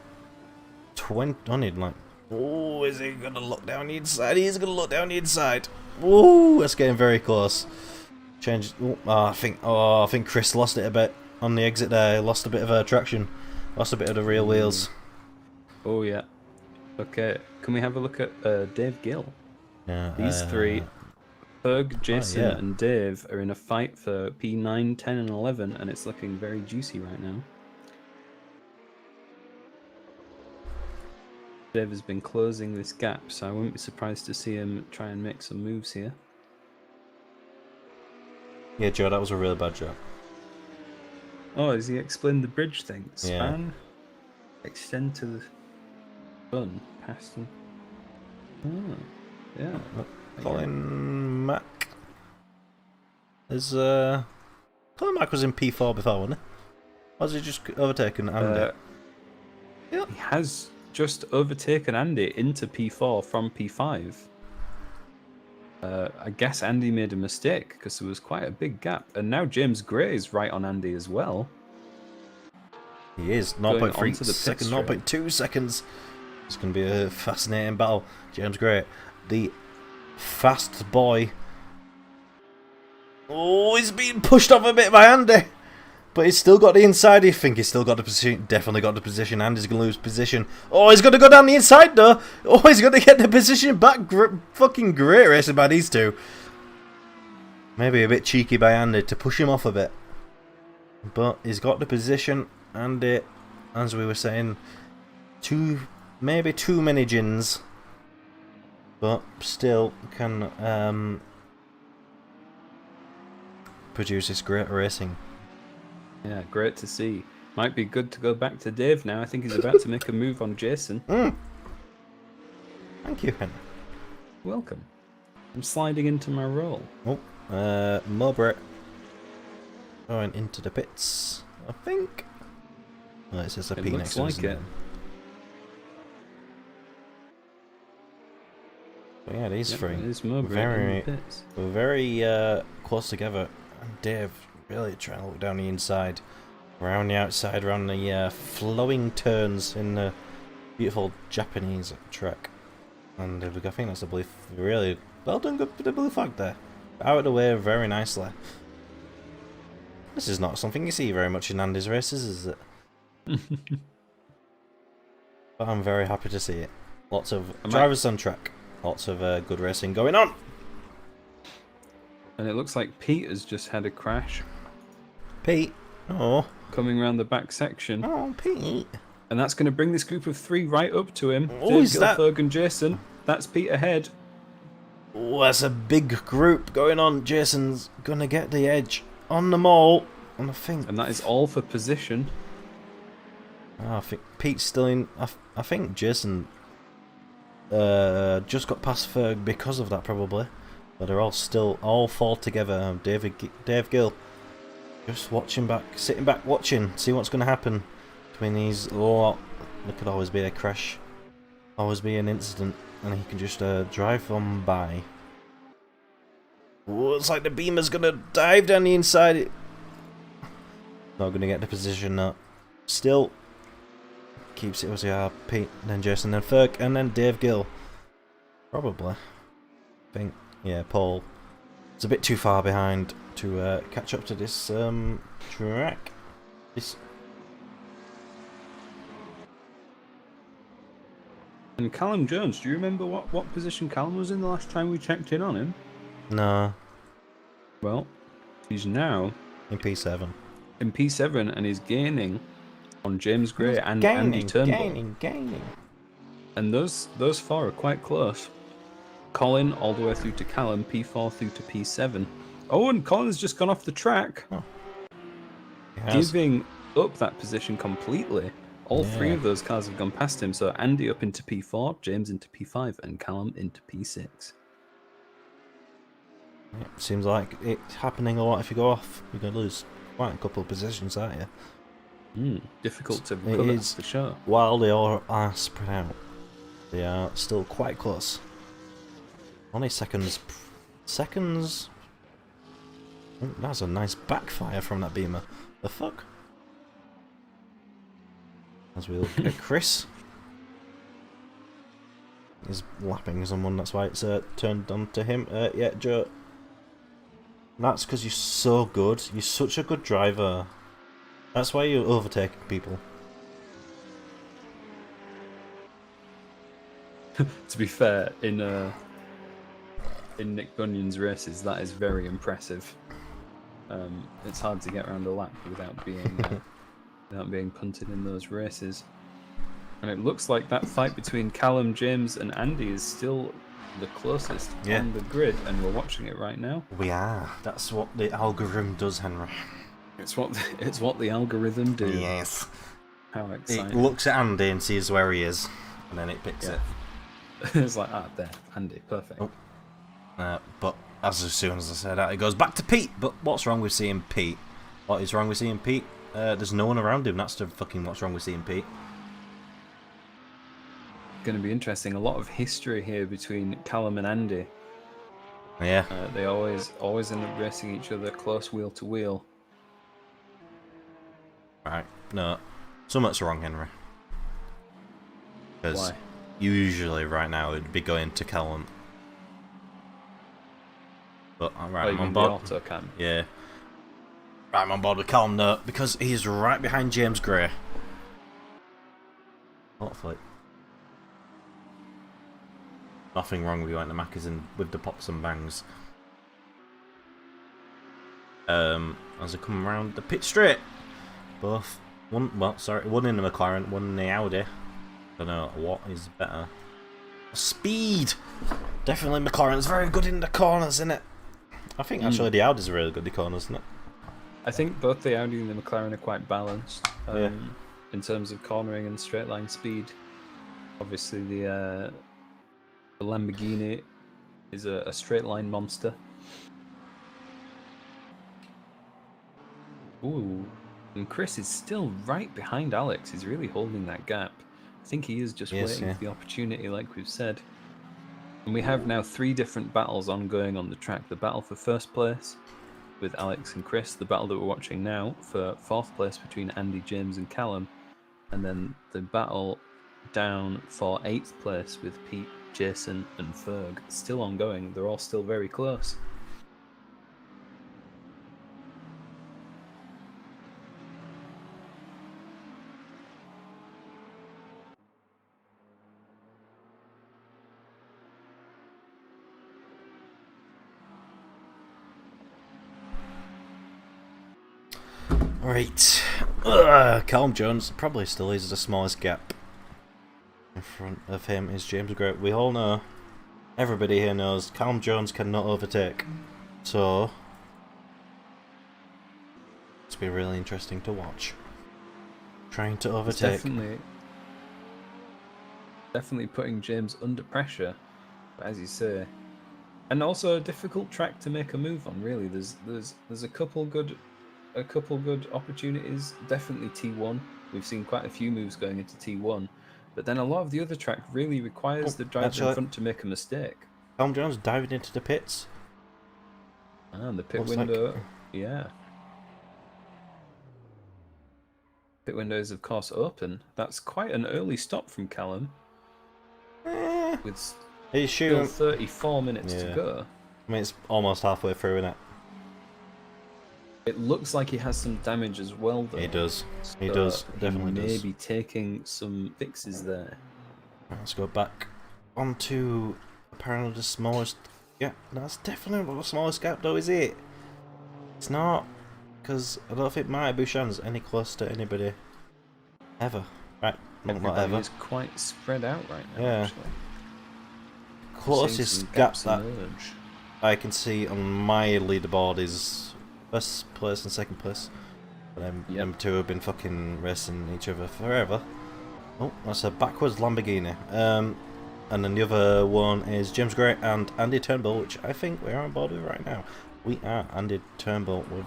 Speaker 1: 20. Only like. Oh, is he gonna look down the inside? He's gonna look down the inside. Oh, that's getting very close. Change. I think Chris lost it a bit on the exit there. Lost a bit of traction. Lost a bit of the real wheels.
Speaker 2: Oh yeah. Okay. Can we have a look at Dave Gill?
Speaker 1: Yeah.
Speaker 2: These three, Ferg, Jason,
Speaker 1: yeah.
Speaker 2: and Dave, are in a fight for P9, 10, and 11, and it's looking very juicy right now. Dave has been closing this gap, so I wouldn't be surprised to see him try and make some moves here.
Speaker 1: Yeah, Joe, that was a really bad job.
Speaker 2: Oh, has he explained the bridge thing?
Speaker 1: Yeah.
Speaker 2: Span, extend to the bun, past him. Oh, yeah.
Speaker 1: Colin Mack. Colin Mack was in P4 before, wasn't he? Or has he just overtaken Andy?
Speaker 2: He has just overtaken Andy into P4 from P5. I guess Andy made a mistake because there was quite a big gap, and now James Gray is right on Andy as well.
Speaker 1: He is.
Speaker 2: Going
Speaker 1: 0.3
Speaker 2: onto the pit
Speaker 1: seconds,
Speaker 2: straight.
Speaker 1: 0.2 seconds. It's going to be a fascinating battle. James Gray, the fast boy. Oh, he's being pushed off a bit by Andy. But he's still got the inside. I think he's still got the position. Definitely got the position. Andy's going to lose position. Oh, he's going to go down the inside though. Oh, he's going to get the position back. Fucking great racing by these two. Maybe a bit cheeky by Andy to push him off a bit. But he's got the position. Andy, as we were saying, maybe too many gins. But still can produce this great racing.
Speaker 2: Yeah, great to see. Might be good to go back to Dave now. I think he's about to make a move on Jason.
Speaker 1: Thank you, Henry.
Speaker 2: Welcome. I'm sliding into my role.
Speaker 1: Oh, Mowbray going into the pits, I think. Oh, it says a P next to
Speaker 2: looks like it.
Speaker 1: But yeah, these three
Speaker 2: There's Mowbray in the pits.
Speaker 1: very close together. And Dave really trying to look down the inside, around the outside, around the flowing turns in the beautiful Japanese track. And I think that's a blue. Really well done, good for the blue flag there. Out of the way very nicely. This is not something you see very much in Andy's races, is it? But I'm very happy to see it. Lots of drivers on track. Lots of good racing going on.
Speaker 2: And it looks like Pete has just had a crash.
Speaker 1: Pete. Oh.
Speaker 2: Coming around the back section.
Speaker 1: Oh, Pete.
Speaker 2: And that's going to bring this group of three right up to him.
Speaker 1: Oh, is that...
Speaker 2: Ferg and Jason. That's Pete ahead.
Speaker 1: Oh, that's a big group going on. Jason's going to get the edge on them all. And I think...
Speaker 2: And that is all for position.
Speaker 1: Oh, I think Pete's still in... I think Jason just got past Ferg because of that, probably. But they're all four together. Dave Gill just watching back, sitting back, watching, see what's going to happen between these. Oh, there could always be a crash, always be an incident, and he can just drive on by. Oh, it's like the Beamer's going to dive down the inside. Not going to get the position now. Still keeps it as Pete, then Jason, then Ferg, and then Dave Gill. Probably. I think. Yeah, Paul. It's a bit too far behind to catch up to this track.
Speaker 2: And Callum Jones, do you remember what position Callum was in the last time we checked in on him?
Speaker 1: No.
Speaker 2: Well, he's now
Speaker 1: In P7.
Speaker 2: in P7 and he's gaining on James Gray and Andy Turnbull.
Speaker 1: Gaining.
Speaker 2: And those four are quite close. Colin all the way through to Callum, P4 through to P7. Oh, and Colin's just gone off the track, giving up that position completely. All three of those cars have gone past him, so Andy up into P4, James into P5, and Callum into P6.
Speaker 1: Yeah, seems like it's happening a lot. If you go off, you're going to lose quite a couple of positions, aren't you?
Speaker 2: Difficult to recover,
Speaker 1: It is,
Speaker 2: for sure.
Speaker 1: While they all are spread out, they are still quite close. Only seconds. Oh, that's a nice backfire from that Beamer. The fuck? As we look at Chris. He's lapping someone, that's why it's turned on to him. Yeah, Joe. That's because you're so good. You're such a good driver. That's why you're overtaking people.
Speaker 2: To be fair, in Nick Bunyan's races, that is very impressive. It's hard to get around a lap without being punted in those races. And it looks like that fight between Callum, James, and Andy is still the closest on the grid, and we're watching it right now.
Speaker 1: We are. That's what the algorithm does, Henry.
Speaker 2: It's what the algorithm do.
Speaker 1: Yes.
Speaker 2: How exciting!
Speaker 1: It looks at Andy and sees where he is, and then it picks it.
Speaker 2: It's like, there, Andy, perfect.
Speaker 1: Oh. But as soon as I say that, it goes back to Pete. But what's wrong with seeing Pete? What is wrong with seeing Pete? There's no one around him. That's the fucking what's wrong with seeing Pete.
Speaker 2: Going to be interesting. A lot of history here between Callum and Andy.
Speaker 1: Yeah.
Speaker 2: They always end up racing each other close wheel to wheel.
Speaker 1: Right. No. Something's wrong, Henry. Because
Speaker 2: Why?
Speaker 1: usually right now it'd be going to Callum. But right, I'm on board.
Speaker 2: The auto cam.
Speaker 1: Yeah. Right, I'm on board with Callum now because he's right behind James Gray. Hopefully. Nothing wrong with going to Macca's and with the pops and bangs. As I come around the pit straight. Both one in the McLaren, one in the Audi. Don't know what is better. Speed! Definitely McLaren's very good in the corners, isn't it? I think actually the Audi's really good in the corners, isn't it?
Speaker 2: I think both the Audi and the McLaren are quite balanced in terms of cornering and straight line speed. Obviously the Lamborghini is a straight line monster. Ooh, and Chris is still right behind Alex. He's really holding that gap. I think he is just waiting for the opportunity, like we've said. And we have now 3 different battles ongoing on the track. The battle for first place with Alex and Chris, the battle that we're watching now for 4th place between Andy, James and Callum, and then the battle down for 8th place with Pete, Jason and Ferg. Still ongoing. They're all still very close.
Speaker 1: Right. Callum Jones probably still is the smallest gap. In front of him is James Gray. We all know, everybody here knows, Callum Jones cannot overtake. So, it's been really interesting to watch. Trying to overtake.
Speaker 2: Definitely putting James under pressure, as you say. And also a difficult track to make a move on, really. There's a couple good opportunities. Definitely T1. We've seen quite a few moves going into T1. But then a lot of the other track really requires the driver in front to make a mistake.
Speaker 1: Callum Jones diving into the pits.
Speaker 2: And the pit window, yeah. Pit window is of course open. That's quite an early stop from Callum. With still 34 minutes to go.
Speaker 1: I mean, it's almost halfway through, isn't it?
Speaker 2: It looks like he has some damage as well, though.
Speaker 1: He does.
Speaker 2: So
Speaker 1: he does. Definitely
Speaker 2: he
Speaker 1: does.
Speaker 2: may be taking some fixes there.
Speaker 1: Let's go back onto apparently the smallest. Yeah, that's definitely not the smallest gap, though, is it? It's not, because I don't think Marty Bouchan's any close to anybody ever. Right, not ever.
Speaker 2: Is quite spread out right now.
Speaker 1: Yeah.
Speaker 2: Actually.
Speaker 1: Closest gap that I can see on my leaderboard is first place and second place. But them two have been fucking racing each other forever. Oh, that's a backwards Lamborghini. And then the other one is James Gray and Andy Turnbull, which I think we're on board with right now. We are Andy Turnbull with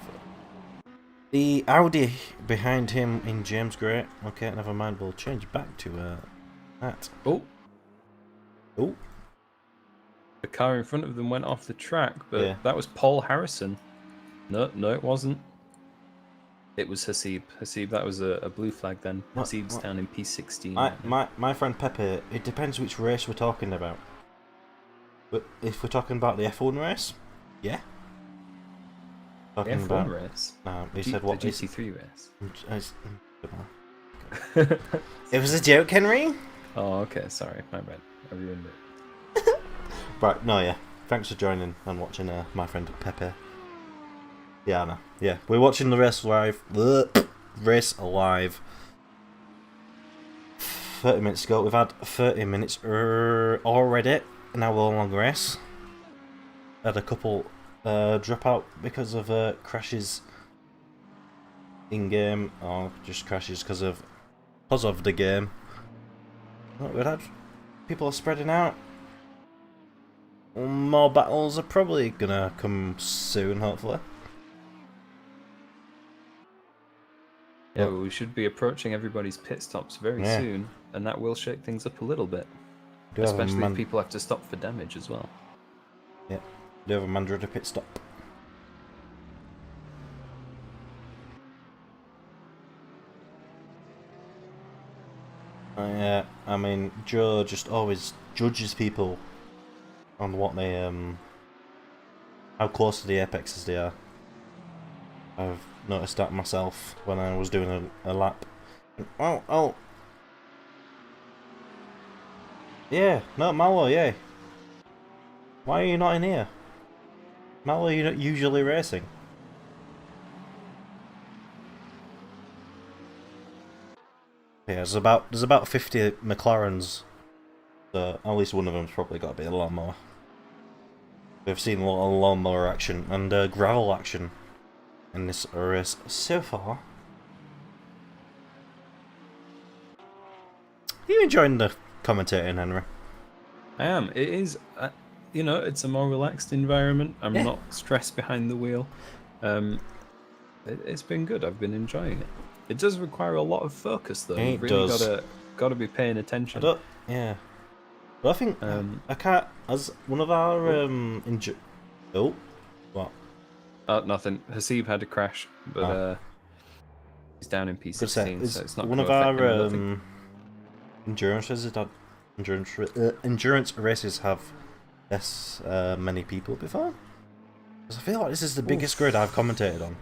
Speaker 1: the Audi behind him in James Gray. Okay, never mind. We'll change back to that.
Speaker 2: Oh.
Speaker 1: Oh.
Speaker 2: The car in front of them went off the track, but that was Paul Harrison. No, it wasn't. It was Hasib. Hasib, that was a blue flag then. Hasib's down in P16. right now.
Speaker 1: My friend Pepe, it depends which race we're talking about. But if we're talking about the F1 race, yeah.
Speaker 2: The F1 race?
Speaker 1: He said what?
Speaker 2: The GT3 race?
Speaker 1: It was a joke, Henry.
Speaker 2: Oh, okay, sorry, my bad. I ruined it.
Speaker 1: Right, no, yeah. Thanks for joining and watching my friend Pepe. Yeah, no. Yeah, we're watching the race live. Race live. 30 minutes ago. We've had 30 minutes already. Now we're on race. Had a couple drop out because of crashes in game, or just crashes because of the game. Look, we've had people are spreading out. More battles are probably gonna come soon, hopefully.
Speaker 2: Yeah, well, we should be approaching everybody's pit stops very soon, and that will shake things up a little bit. Especially if people have to stop for damage as well.
Speaker 1: Yeah, do have a Mandra pit stop. Yeah, I mean, Joe just always judges people on what they how close to the apexes they are. I've noticed that myself when I was doing a lap. Oh. Yeah, no, Mallow, yeah. Why are you not in here? Mallow, you're not usually racing. Yeah, there's about 50 McLarens, so at least one of them's probably got to be a lawnmower. We've seen a lot of lawnmower action and gravel action in this race so far. Are you enjoying the commentating, Henry?
Speaker 2: I am. It is, you know, it's a more relaxed environment. I'm not stressed behind the wheel. It's been good. I've been enjoying it. It does require a lot of focus, though. You've really got to be paying attention.
Speaker 1: Yeah. But I think I can't. As one of our oh, what?
Speaker 2: Nothing. Hasib had a crash, but he's down in P16, so it's not
Speaker 1: one of our endurance races have this many people before. Because I feel like this is the biggest grid I've commentated on.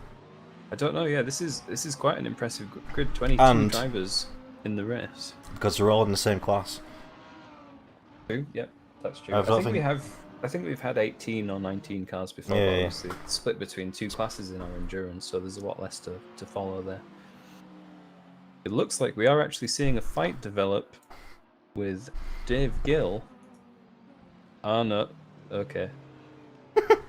Speaker 2: I don't know. Yeah, this is quite an impressive grid. 22 drivers in the race.
Speaker 1: Because they're all in the same class.
Speaker 2: True. Yep, that's true. I think we've had 18 or 19 cars before.
Speaker 1: Yeah,
Speaker 2: obviously, it's split between two classes in our endurance, so there's a lot less to follow there. It looks like we are actually seeing a fight develop with Dave Gill. Oh no. Okay.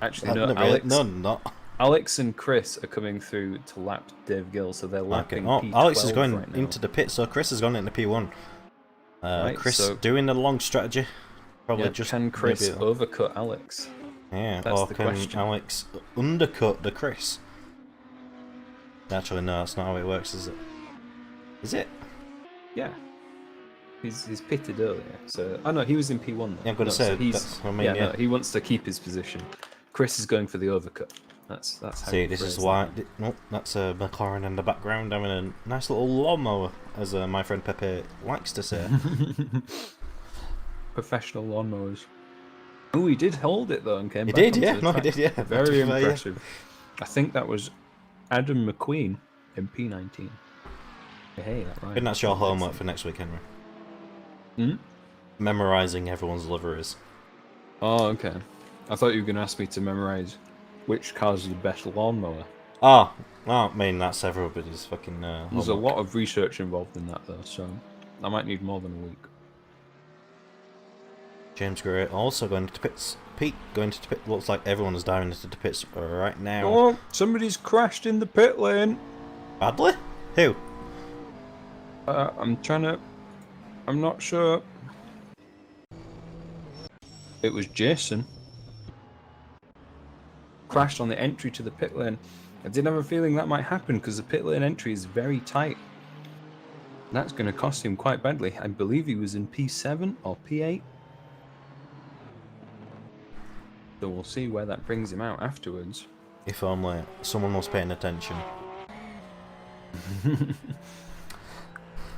Speaker 2: Actually, no. Alex.
Speaker 1: No, not.
Speaker 2: Alex and Chris are coming through to lap Dave Gill, so they're lapping P12
Speaker 1: Alex is going
Speaker 2: right now.
Speaker 1: into the pit, so Chris has gone into P1.
Speaker 2: Right,
Speaker 1: Chris
Speaker 2: so
Speaker 1: doing the long strategy. Probably just
Speaker 2: can Chris overcut Alex?
Speaker 1: Yeah,
Speaker 2: that's
Speaker 1: or
Speaker 2: the
Speaker 1: can
Speaker 2: question.
Speaker 1: Alex undercut the Chris? Actually, no, that's not how it works, is it? Is it?
Speaker 2: Yeah. He's pitted earlier, so he was in P1 though.
Speaker 1: Yeah, I'm gonna say
Speaker 2: no, he wants to keep his position. Chris is going for the overcut. That's how.
Speaker 1: See, this is why. Nope, that's a McLaren in the background having a nice little lawnmower, as my friend Pepe likes to say.
Speaker 2: Professional lawnmowers. Oh, he did hold it though and came back.
Speaker 1: He did,
Speaker 2: onto
Speaker 1: yeah.
Speaker 2: the
Speaker 1: No,
Speaker 2: track.
Speaker 1: he did, yeah.
Speaker 2: Very impressive. I think that was Adam McQueen in P19. Hey, that right.
Speaker 1: I think that's your homework for next week, Henry. Memorising everyone's liveries.
Speaker 2: Oh, okay. I thought you were going to ask me to memorise which car's the best lawnmower.
Speaker 1: I mean, that's everybody's fucking
Speaker 2: There's
Speaker 1: homework.
Speaker 2: a lot of research involved in that, though, so I might need more than a week.
Speaker 1: James Gray also going to pits. Pete going to pit. Looks like everyone's diving into the pits right now.
Speaker 2: Oh, somebody's crashed in the pit lane.
Speaker 1: Badly? Who?
Speaker 2: I'm not sure. It was Jason. Crashed on the entry to the pit lane. I did have a feeling that might happen because the pit lane entry is very tight. That's going to cost him quite badly. I believe he was in P7 or P8. So we'll see where that brings him out afterwards.
Speaker 1: If only someone was paying attention.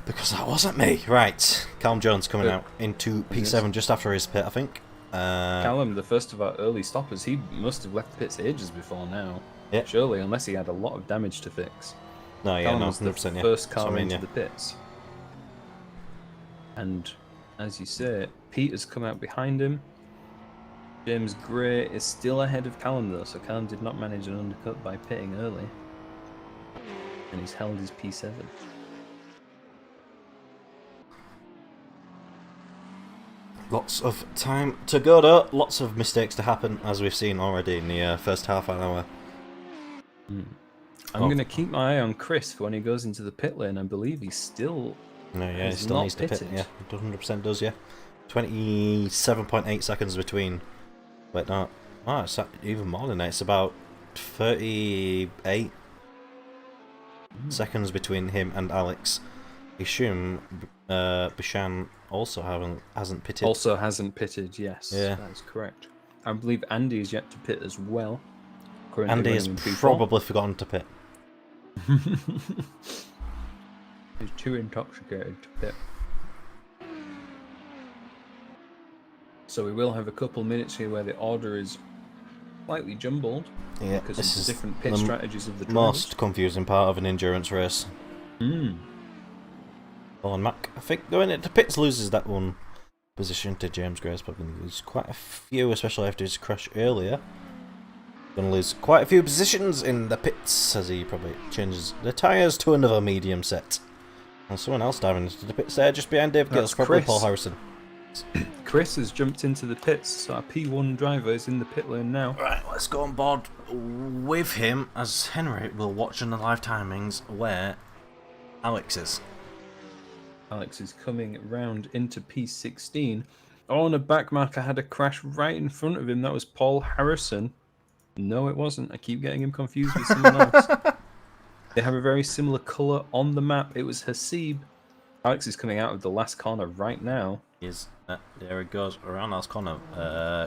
Speaker 1: Because that wasn't me. Right, Callum Jones coming out into P7 just after his pit, I think.
Speaker 2: Callum, the first of our early stoppers, he must have left the pits ages before now.
Speaker 1: Yeah.
Speaker 2: Surely, unless he had a lot of damage to fix.
Speaker 1: No, yeah,
Speaker 2: Callum
Speaker 1: no,
Speaker 2: was the
Speaker 1: 100%, yeah.
Speaker 2: first
Speaker 1: That's what
Speaker 2: car
Speaker 1: I mean,
Speaker 2: into
Speaker 1: yeah.
Speaker 2: the pits. And as you say, Pete has come out behind him. James Gray is still ahead of Callum though, so Callum did not manage an undercut by pitting early. And he's held his P7.
Speaker 1: Lots of time to go though. Lots of mistakes to happen, as we've seen already in the first half an hour.
Speaker 2: I'm going to keep my eye on Chris for when he goes into the pit lane. I believe he's still
Speaker 1: No, yeah, he
Speaker 2: has
Speaker 1: still
Speaker 2: not
Speaker 1: needs to pit.
Speaker 2: pitted.
Speaker 1: Yeah, 100% does, yeah. 27.8 seconds between. Wait, no. Oh, it's even more than that. It's about 38 seconds between him and Alex. Assume Bishan also hasn't pitted.
Speaker 2: Also hasn't pitted, yes.
Speaker 1: Yeah.
Speaker 2: That is correct. I believe Andy is yet to pit as well. Currently
Speaker 1: Andy has
Speaker 2: running in P4.
Speaker 1: probably forgotten to pit.
Speaker 2: He's too intoxicated to pit. So we will have a couple minutes here where the order is slightly jumbled.
Speaker 1: Yeah,
Speaker 2: because
Speaker 1: this
Speaker 2: of the
Speaker 1: is
Speaker 2: different pit
Speaker 1: the
Speaker 2: strategies of the drivers.
Speaker 1: most confusing part of an endurance race.
Speaker 2: Mm.
Speaker 1: Colin Mack, I think going into pits loses that one position to James Gray's probably going to lose quite a few, especially after his crash earlier. Going to lose quite a few positions in the pits as he probably changes the tyres to another medium set. And someone else diving into the pits there just behind Dave Gills, probably
Speaker 2: Chris.
Speaker 1: Paul Harrison.
Speaker 2: Chris has jumped into the pits, so our P1 driver is in the pit lane now.
Speaker 1: Right, let's go on board with him as Henry will watch in the live timings where Alex is.
Speaker 2: Alex is coming round into P16. Oh, and a back marker had a crash right in front of him. That was Paul Harrison. No, it wasn't. I keep getting him confused with someone else. They have a very similar colour on the map. It was Hasib. Alex is coming out of the last corner right now.
Speaker 1: There he goes around last corner.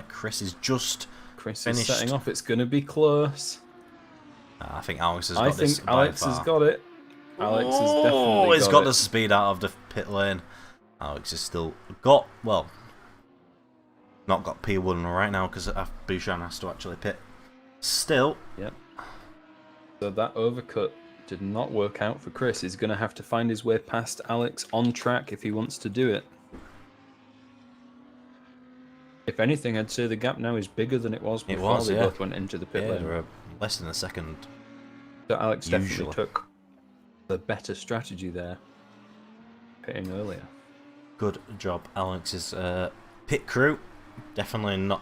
Speaker 1: Chris is just
Speaker 2: Chris
Speaker 1: finished.
Speaker 2: is setting off. It's going to be close.
Speaker 1: I think Alex has got this.
Speaker 2: I think Alex has got it. Alex has
Speaker 1: Oh,
Speaker 2: definitely
Speaker 1: he's
Speaker 2: got
Speaker 1: got
Speaker 2: it.
Speaker 1: the speed out of the pit lane. Alex has still got, well, not got P1 right now because Bouchan has to actually pit. Still.
Speaker 2: Yep. So that overcut did not work out for Chris. He's going to have to find his way past Alex on track if he wants to do it. If anything, I'd say the gap now is bigger than it was before they both went into the pit lane.
Speaker 1: They're less than a second.
Speaker 2: So Alex
Speaker 1: Usually.
Speaker 2: definitely took the better strategy there, pitting earlier.
Speaker 1: Good job, Alex's pit crew. Definitely not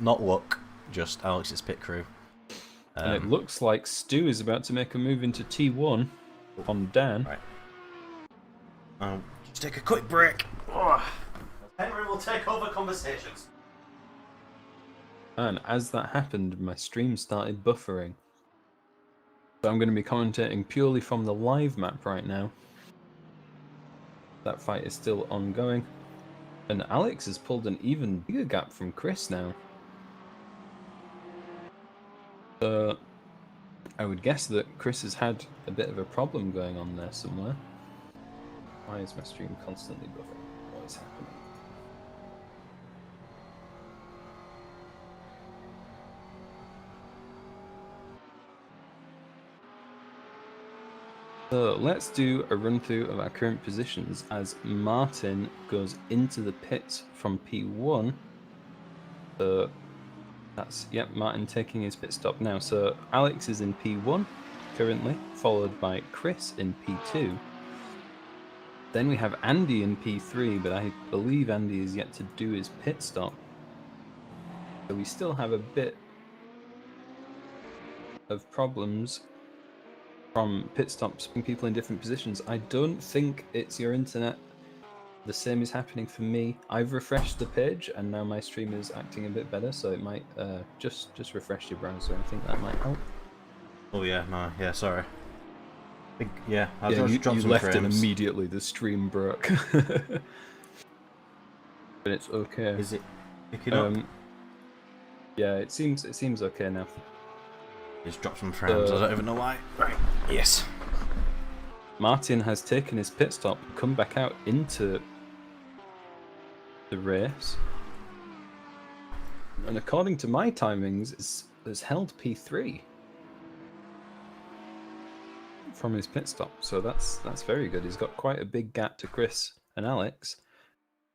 Speaker 1: luck, just Alex's pit crew.
Speaker 2: And it looks like Stu is about to make a move into T1 on Dan.
Speaker 1: Right. Just take a quick break. Oh, Henry will take over conversations.
Speaker 2: And as that happened, my stream started buffering. So I'm going to be commentating purely from the live map right now. That fight is still ongoing. And Alex has pulled an even bigger gap from Chris now. I would guess that Chris has had a bit of a problem going on there somewhere. Why is my stream constantly buffering? What is happening? So let's do a run through of our current positions as Martin goes into the pits from P1. So that's, yep, Martin taking his pit stop now. So Alex is in P1 currently, followed by Chris in P2. Then we have Andy in P3, but I believe Andy is yet to do his pit stop. So we still have a bit of problems from pit stops, putting people in different positions. I don't think it's your internet. The same is happening for me. I've refreshed the page and now my stream is acting a bit better, so it might just refresh your browser. I think that might help.
Speaker 1: Oh yeah, no, yeah, sorry. Yeah, I
Speaker 2: Yeah,
Speaker 1: just dropped
Speaker 2: you
Speaker 1: some
Speaker 2: left
Speaker 1: frames.
Speaker 2: and immediately the stream broke. But it's okay.
Speaker 1: Is it picking up?
Speaker 2: Yeah, it seems okay now.
Speaker 1: Just dropped some frames. I don't even know why. Right. Yes.
Speaker 2: Martin has taken his pit stop, come back out into the race, and according to my timings, has held P3 from his pit stop. So that's very good. He's got quite a big gap to Chris and Alex,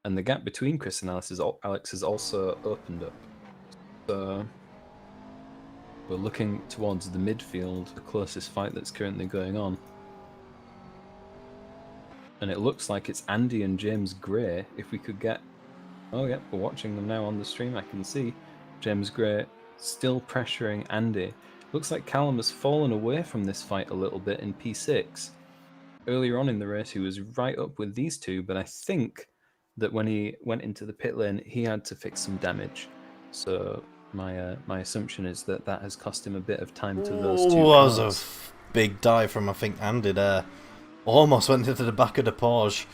Speaker 2: and the gap between Chris and Alex has also opened up. So we're looking towards the midfield, the closest fight that's currently going on. And it looks like it's Andy and James Gray. If we could get... Oh, yeah, we're watching them now on the stream. I can see James Gray still pressuring Andy. Looks like Callum has fallen away from this fight a little bit in P6. Earlier on in the race, he was right up with these two, but I think that when he went into the pit lane, he had to fix some damage. So my assumption is that has cost him a bit of time to those two
Speaker 1: was
Speaker 2: cars.
Speaker 1: a big dive from, I think, Andy there. Almost went into the back of the Porsche.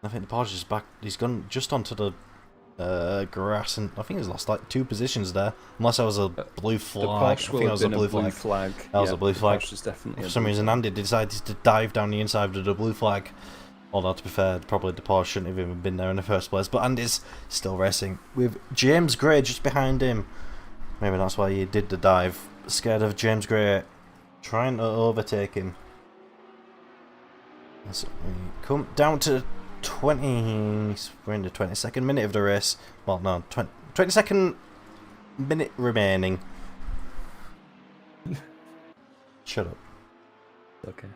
Speaker 1: I think the Porsche is back. He's gone just onto the grass, and I think he's lost like 2 positions there. Unless that was a blue flag. I think that was a blue flag. That was a blue flag. For some reason, Andy decided to dive down the inside of the blue flag. Although, to be fair, probably the Porsche shouldn't have even been there in the first place. But Andy's still racing with James Gray just behind him. Maybe that's why he did the dive. Scared of James Gray trying to overtake him. As we come down to 20... We're in the 22nd minute of the race. Well, no, 22nd minute remaining. Shut up.
Speaker 2: Okay.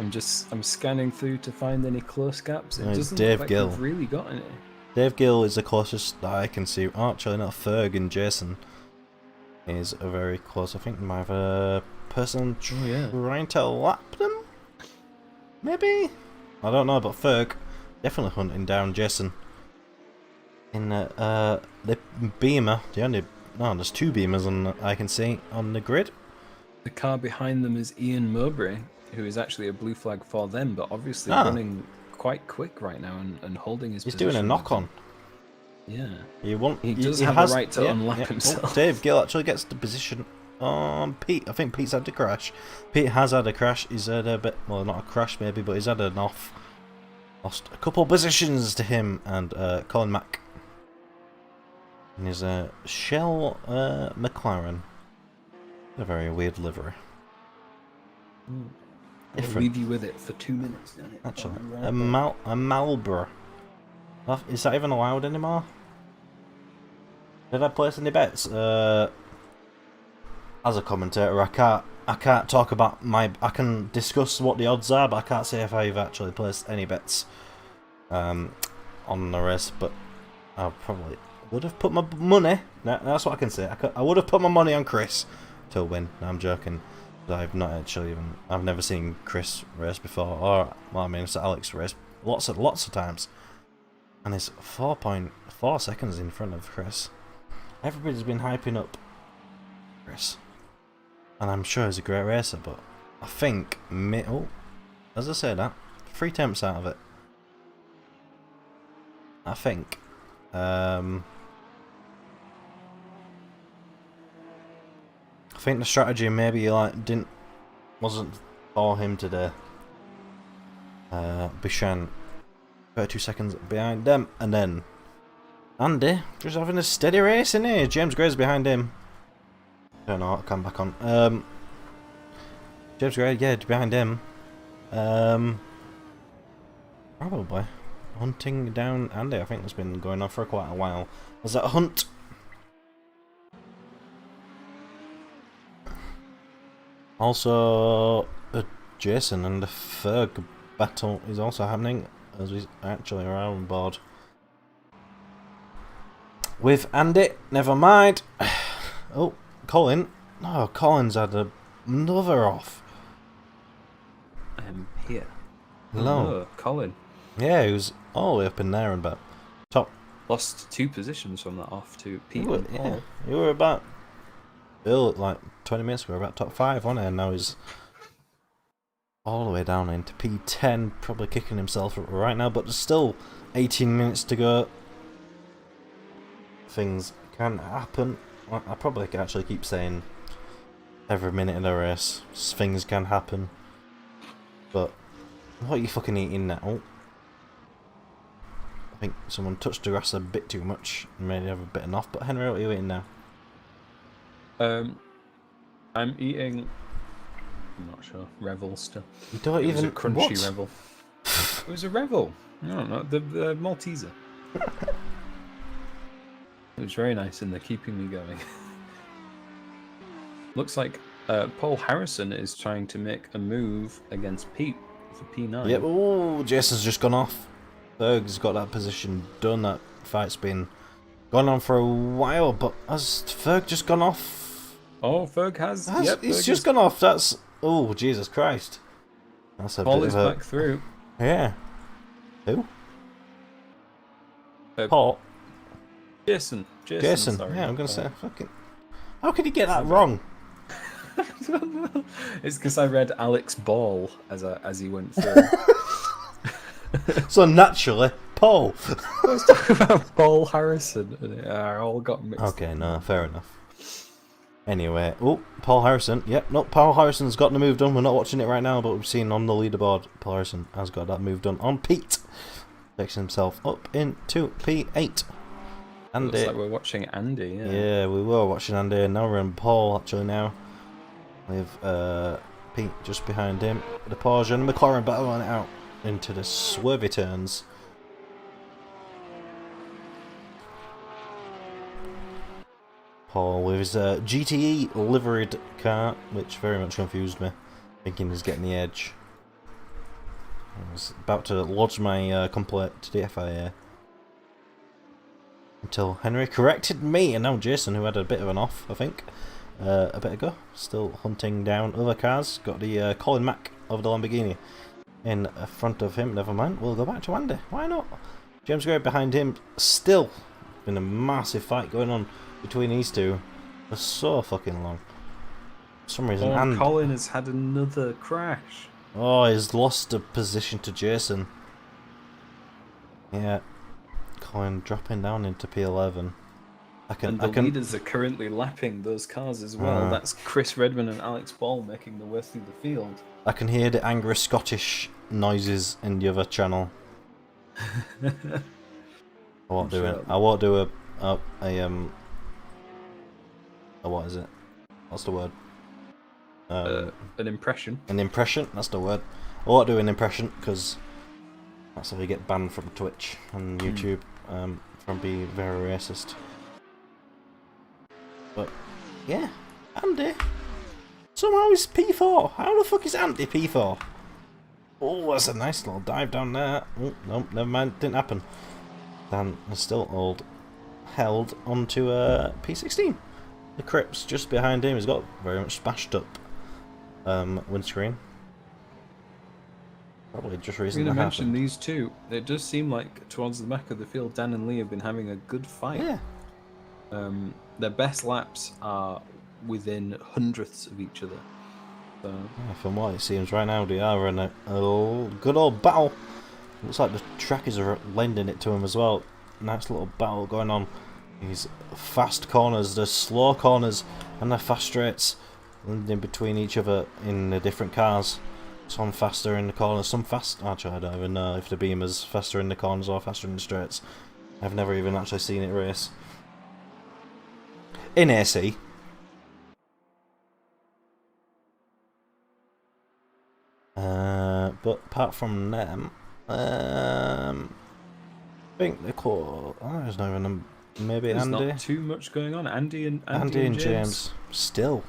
Speaker 2: I'm scanning through to find any close gaps. It doesn't
Speaker 1: Dave
Speaker 2: look like
Speaker 1: Gill.
Speaker 2: we've really got any.
Speaker 1: Dave Gill is the closest that I can see. Oh, actually, not Ferg and Jason is a very close. I think they might have a person trying to lap them? Maybe? I don't know, but Ferg definitely hunting down Jason. In the Beamer, there's 2 Beamers I can see on the grid.
Speaker 2: The car behind them is Ian Mowbray, who is actually a blue flag for them, but obviously running quite quick right now and holding his position.
Speaker 1: He's doing a knock-on.
Speaker 2: Yeah.
Speaker 1: He
Speaker 2: does have the right to unlap himself.
Speaker 1: Oh, Dave Gill actually gets the position on Pete. I think Pete's had a crash. Pete has had a crash. He's had a bit, well, not a crash maybe, but he's had an off. Lost a couple positions to him and Colin Mack. And his Shell McLaren. A very weird livery.
Speaker 2: I'll leave you with it for 2 minutes.
Speaker 1: Actually, a Marlboro. Is that even allowed anymore? Did I place any bets? As a commentator, I can't talk about I can discuss what the odds are, but I can't say if I've actually placed any bets on the race. But I probably would have put my money. That's what I can say. I would have put my money on Chris to win. No, I'm joking. I've not actually even. I've never seen Chris race before, or well, I mean, it's Alex race lots of times, and it's 4.4 seconds in front of Chris. Everybody's been hyping up Chris, and I'm sure he's a great racer, but I think as I say that, 3 attempts out of it. I think. I think the strategy maybe wasn't for him today. Bishan 32 seconds behind them, and then Andy just having a steady race in here. James Gray's behind him. Don't know, I'll come back on. James Gray, yeah, behind him. Probably hunting down Andy. I think that's been going on for quite a while. Was that a hunt? Also, Jason and the Ferg battle is also happening as we actually are on board with Andy. Never mind. Oh, Colin. Oh, Colin's had another off.
Speaker 2: I'm here.
Speaker 1: Hello.
Speaker 2: Oh, Colin.
Speaker 1: Yeah, he was all the way up in there and about top.
Speaker 2: Lost 2 positions from that off to Pete and Paul.
Speaker 1: Yeah, you were about Bill like 20 minutes ago, about top 5 on it, and now he's all the way down into P10, probably kicking himself right now, but there's still 18 minutes to go. Things can happen. I probably can actually keep saying every minute in the race, things can happen. But what are you fucking eating now? I think someone touched the grass a bit too much and made it have a bit off. But Henry, what are you eating now?
Speaker 2: I'm eating. I'm not sure. Revel still.
Speaker 1: You don't
Speaker 2: It
Speaker 1: even
Speaker 2: was a crunchy
Speaker 1: what?
Speaker 2: Revel. It was a Revel. No, not the Malteser. It was very nice, and they're keeping me going. Looks like Paul Harrison is trying to make a move against Pete for P9.
Speaker 1: Yep. Oh, Jason's just gone off. Berg's got that position done. That fight's been going on for a while, but has Ferg just gone off?
Speaker 2: Oh, Ferg has. Yep,
Speaker 1: He's
Speaker 2: Ferg
Speaker 1: just gone off. That's oh Jesus Christ. That's a
Speaker 2: Paul
Speaker 1: bit
Speaker 2: is
Speaker 1: of a
Speaker 2: back through.
Speaker 1: yeah. Who?
Speaker 2: Uh,
Speaker 1: Paul.
Speaker 2: Jason. Sorry.
Speaker 1: Yeah, I'm gonna say fucking. How could he get that wrong?
Speaker 2: It's because I read Alex Ball as he went through.
Speaker 1: So naturally, Paul.
Speaker 2: I was talking about Paul Harrison, and I all got mixed.
Speaker 1: Okay, no, fair enough. Anyway, oh, Paul Harrison. Yep, no, Paul Harrison's got the move done. We're not watching it right now, but we've seen on the leaderboard, Paul Harrison has got that move done on Pete. Takes himself up into P8. Andy.
Speaker 2: Looks like we're watching Andy, yeah.
Speaker 1: Yeah, we were watching Andy, and now we're in Paul, actually, now. With Pete just behind him. The Porsche and McLaren battling it out into the swervy turns. Paul with his GTE liveried car, which very much confused me, thinking he's getting the edge. I was about to lodge my complaint to the FIA. Until Henry corrected me, and now Jason, who had a bit of an off, I think, a bit ago, still hunting down other cars. Got the Colin Mack of the Lamborghini in front of him. Never mind, we'll go back to Andy. Why not? James Gray behind him. Still been a massive fight going on between these two for so fucking long. For some reason, and
Speaker 2: Colin has had another crash.
Speaker 1: oh, he's lost a position to Jason. Yeah. Colin dropping down into P11.
Speaker 2: And the leaders are currently lapping those cars as well. That's Chris Redman and Alex Ball making the way through the field.
Speaker 1: I can hear the angry Scottish noises in the other channel. I won't do it. I won't do a what is it? What's the word?
Speaker 2: An impression.
Speaker 1: An impression. That's the word. I won't do an impression because that's how you get banned from Twitch and YouTube from being very racist. But yeah, Andy. Somehow he's P4. How the fuck is Andy P4? Oh, that's a nice little dive down there. Oh, no, never mind. Didn't happen. Dan is still held onto P16. The Crips just behind him. He's got very much smashed up windscreen. Probably just recently
Speaker 2: I'm going to
Speaker 1: happened.
Speaker 2: mention these two. It does seem like towards the back of the field, Dan and Lee have been having a good fight.
Speaker 1: Yeah.
Speaker 2: Their best laps are within hundredths of each other. So
Speaker 1: Yeah, from what it seems right now, they are in a good old battle. Looks like the track is lending it to him as well. Nice little battle going on. These fast corners, the slow corners, and the fast straights in between each other in the different cars. Some faster in the corners, some fast. Actually, I don't even know if the Beamer's faster in the corners or faster in the straights. I've never even actually seen it race. In AC. But apart from them, I think the core. Oh, there's not even maybe
Speaker 2: there's
Speaker 1: Andy.
Speaker 2: not too much going on. Andy and
Speaker 1: James still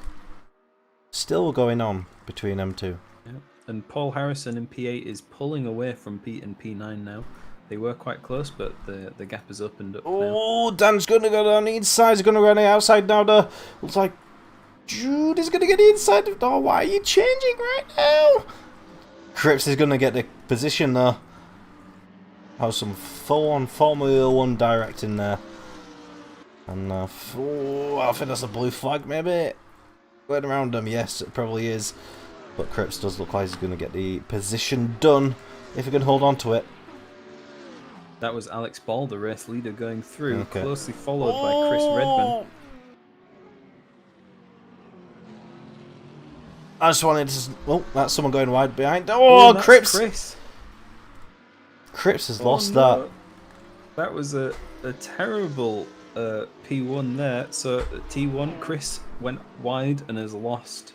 Speaker 1: going on between them two.
Speaker 2: Yeah. And Paul Harrison in P8 is pulling away from Pete in P9 now. They were quite close, but the gap has opened up now.
Speaker 1: Oh, Dan's going to go down the inside. He's going to go on the outside now. Looks like Jude is going to get the inside. Oh, why are you changing right now? Cripps is going to get the position though. Have some full-on Formula 1 directing there. And I think that's a blue flag maybe. Going around him, yes, it probably is. But Cripps does look like he's going to get the position done if he can hold on to it.
Speaker 2: That was Alex Ball, the race leader, going through,
Speaker 1: Okay.
Speaker 2: closely followed by Chris Redman.
Speaker 1: I just wanted to... Oh, that's someone going wide behind.
Speaker 2: Oh,
Speaker 1: Oh,
Speaker 2: that's
Speaker 1: Cripps!
Speaker 2: Chris.
Speaker 1: Cripps has
Speaker 2: Oh,
Speaker 1: lost
Speaker 2: no.
Speaker 1: that.
Speaker 2: That was a terrible P1 there. So T1, Chris went wide and has lost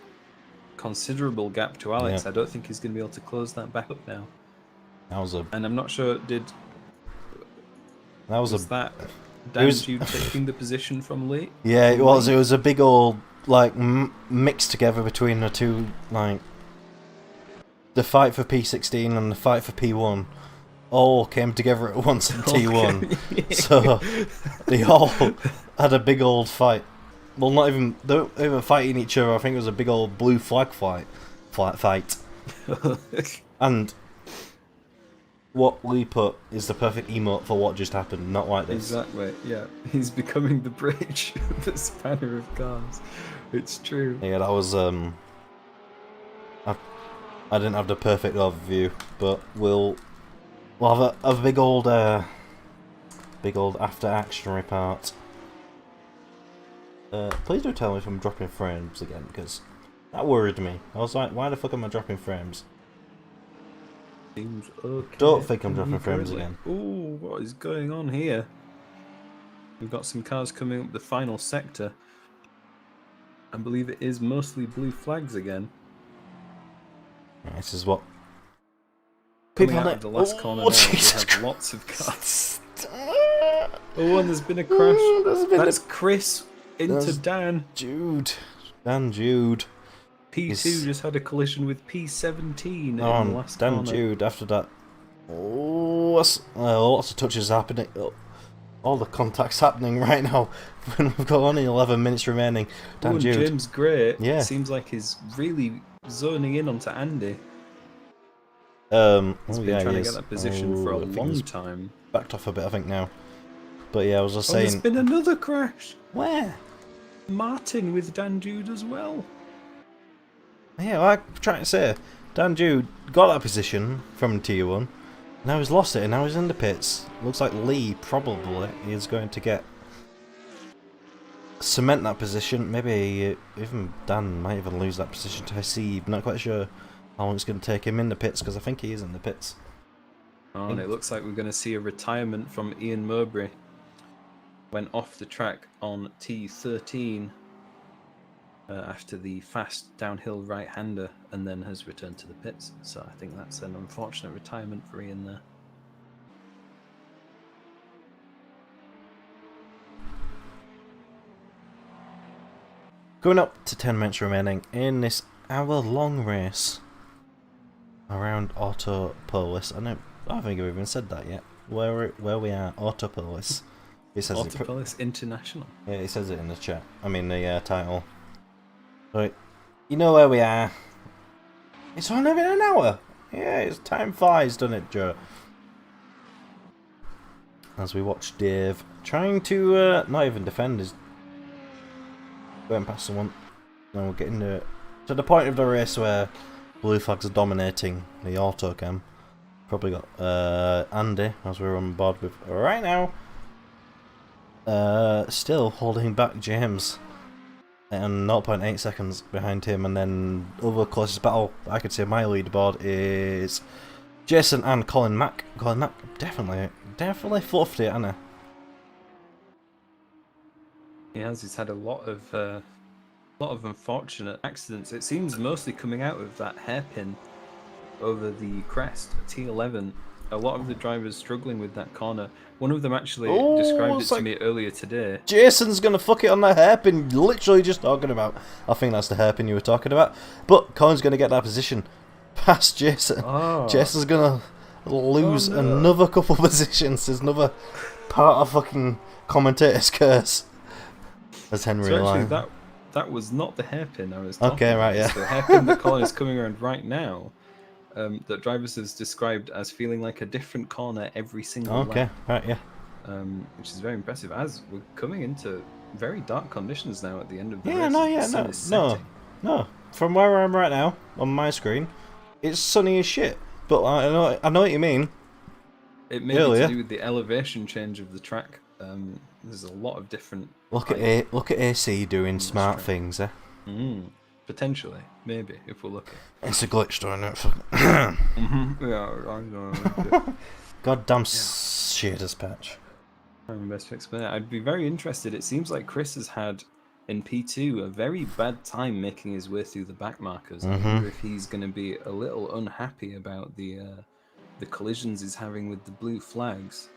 Speaker 2: considerable gap to Alex.
Speaker 1: Yeah.
Speaker 2: I don't think he's going to be able to close that back up now.
Speaker 1: That was a...
Speaker 2: And I'm not sure, was that Dan Jude taking the position from Lee?
Speaker 1: Yeah, it was. It was a big old, like, mix together between the two, like... The fight for P16 and the fight for P1 all came together at once in T1. So, they all had a big old fight. Well, not even... They weren't even fighting each other. I think it was a big old blue flag fight. And... what Lee put is the perfect emote for what just happened, not like this.
Speaker 2: Exactly, yeah. He's becoming the bridge, the spanner of cars. It's true.
Speaker 1: Yeah, that was, I didn't have the perfect overview, but we'll have a big old after action report. Please do tell me if I'm dropping frames again, because that worried me. I was like, why the fuck am I dropping frames?
Speaker 2: Seems okay.
Speaker 1: Don't think I'm dropping frames again.
Speaker 2: Ooh, what is going on here? We've got some cars coming up the final sector. I believe it is mostly blue flags again.
Speaker 1: Yeah, this is what
Speaker 2: Coming out of the last corner now, we have lots of cars. Oh, and there's been a crash. That's Chris into Dan.
Speaker 1: Jude. Dan Jude.
Speaker 2: P2 just had a collision with P17 in the
Speaker 1: Oh,
Speaker 2: last
Speaker 1: Dan
Speaker 2: corner.
Speaker 1: Jude after that. Oh, lots of touches happening. All the contacts happening right now when we've got only 11 minutes remaining. Dan
Speaker 2: and
Speaker 1: Jude.
Speaker 2: James Gray
Speaker 1: Yeah.
Speaker 2: seems like he's really zoning in onto Andy. He's been trying to get that position for a long time.
Speaker 1: Backed off a bit, I think, now. But yeah, I was just
Speaker 2: Oh,
Speaker 1: saying...
Speaker 2: there's been another crash.
Speaker 1: Where?
Speaker 2: Martin with Dan Jude as well.
Speaker 1: Yeah, well, I'm trying to say, Dan Jude got that position from Tier 1. Now he's lost it, and now he's in the pits. Looks like Lee probably is going to get... cement that position. Maybe even Dan might even lose that position to Haseeb. Not quite sure how long it's going to take him in the pits, because I think he is in the pits.
Speaker 2: Oh, and it looks like we're going to see a retirement from Ian Mowbray. Went off the track on T13 after the fast downhill right-hander, and then has returned to the pits. So I think that's an unfortunate retirement for Ian there.
Speaker 1: Going up to 10 minutes remaining in this hour-long race around Autopolis. I don't think I've even said that yet. Where we are, Autopolis. It says
Speaker 2: Autopolis International.
Speaker 1: Yeah, it says it in the chat. I mean the title. Right, you know where we are. It's only been an hour. Yeah, it's time flies, doesn't it, Joe? As we watch Dave trying to not even defend his going past someone. Then we'll get into to the point of the race where blue flags are dominating the autocam. Probably got Andy, as we're on board with right now. Still holding back James. And 0.8 seconds behind him. And then other closest battle I could say my leaderboard is Jason and Colin Mack. Colin Mack definitely fluffed it, hasn't he?
Speaker 2: He has. He's had a lot of unfortunate accidents. It seems mostly coming out of that hairpin over the crest, T11. A lot of the drivers struggling with that corner. One of them actually described it to me earlier today.
Speaker 1: Jason's gonna fuck it on the hairpin. Literally just talking about. I think that's the hairpin you were talking about. But Colin's gonna get that position past Jason.
Speaker 2: Oh.
Speaker 1: Jason's gonna lose another couple positions. There's another part of fucking commentator's curse. As Henry
Speaker 2: So actually,
Speaker 1: Line.
Speaker 2: that was not the hairpin I was talking
Speaker 1: Okay,
Speaker 2: about.
Speaker 1: right, yeah.
Speaker 2: It's the hairpin that Colin is coming around right now. That drivers has described as feeling like a different corner every single lap.
Speaker 1: Okay, right, yeah.
Speaker 2: Which is very impressive. As we're coming into very dark conditions now at the end of the
Speaker 1: Yeah,
Speaker 2: race.
Speaker 1: no,
Speaker 2: The
Speaker 1: yeah,
Speaker 2: sun is setting.
Speaker 1: no. From where I am right now on my screen, it's sunny as shit. But I know what you mean.
Speaker 2: It may be to do with the elevation change of the track. There's a lot of different.
Speaker 1: Look at AC doing smart things, eh?
Speaker 2: Potentially, maybe, if we're lucky.
Speaker 1: It's a glitch, don't it?
Speaker 2: Yeah, I know.
Speaker 1: Goddamn shaders patch.
Speaker 2: I'm best to explain it. I'd be very interested. It seems like Chris has had in P2 a very bad time making his way through the back markers. I wonder if he's going to be a little unhappy about the collisions he's having with the blue flags.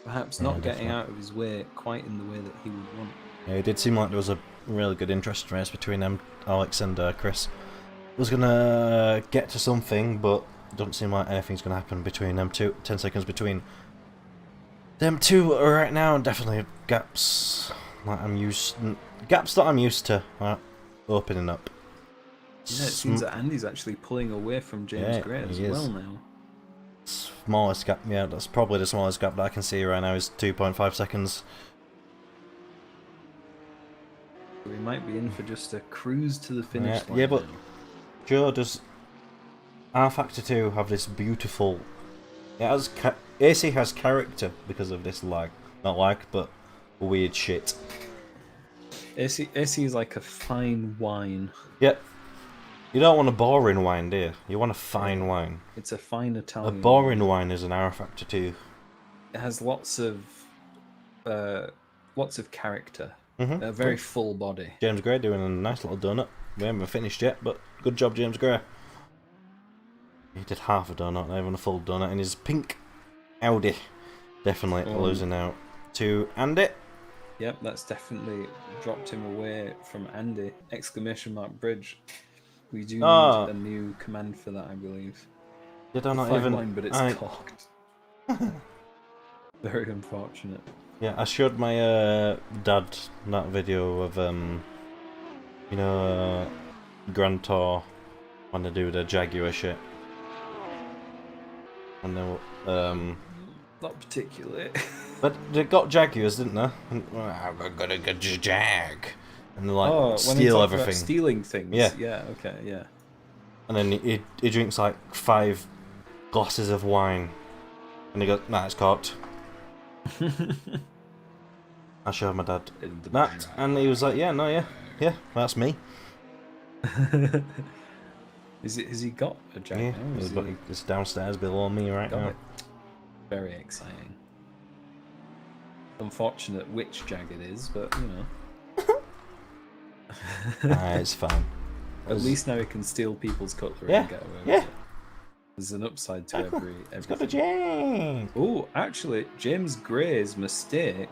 Speaker 2: Perhaps not getting out of his way quite in the way that he would want.
Speaker 1: Yeah, it did seem like there was a really good interest race between them, Alex and Chris. It was gonna get to something, but it doesn't seem like anything's gonna happen between them two. 10 seconds between them two right now, and definitely gaps that I'm used to opening up.
Speaker 2: Yeah, it seems that Andy's actually pulling away from James Gray as well now.
Speaker 1: Smallest gap, yeah, that's probably the smallest gap that I can see right now is 2.5 seconds.
Speaker 2: We might be in for just a cruise to the finish line.
Speaker 1: Yeah, but
Speaker 2: now.
Speaker 1: Joe, does R-Factor 2 have this beautiful... It has AC has character because of this lag. Not lag, but weird shit.
Speaker 2: AC is like a fine wine.
Speaker 1: Yep. You don't want a boring wine, do you? You want a fine wine.
Speaker 2: It's a fine Italian.
Speaker 1: A boring wine is an R-Factor 2.
Speaker 2: It has lots of character. A very full body.
Speaker 1: James Gray doing a nice little donut. We haven't finished yet, but good job, James Gray. He did half a donut, not even a full donut, in his pink Audi. Definitely losing out to Andy.
Speaker 2: Yep, that's definitely dropped him away from Andy. Exclamation mark bridge. We do need a new command for that, I believe.
Speaker 1: Did I not even...
Speaker 2: Line, but it's cocked. Very unfortunate.
Speaker 1: Yeah, I showed my dad that video of you know, Grand Tour when they do the Jaguar shit. And they
Speaker 2: not particularly.
Speaker 1: But they got Jaguars, didn't they? And, I'm gonna get a Jag. And they like steal everything.
Speaker 2: About stealing things.
Speaker 1: Yeah.
Speaker 2: Yeah. Okay. Yeah.
Speaker 1: And then he drinks like 5 glasses of wine, and he goes, "Nah, it's corked." I showed my dad that, and he was like, "Yeah, no, yeah, that's me."
Speaker 2: Has he got a Jag now?
Speaker 1: It's downstairs below me right now.
Speaker 2: It. Very exciting. Unfortunate which Jag it is, but you know.
Speaker 1: It's fine.
Speaker 2: At least now he can steal people's cutlery and get away with it. There's an upside to every.
Speaker 1: It's got a Jag.
Speaker 2: Oh, actually, James Gray's mistake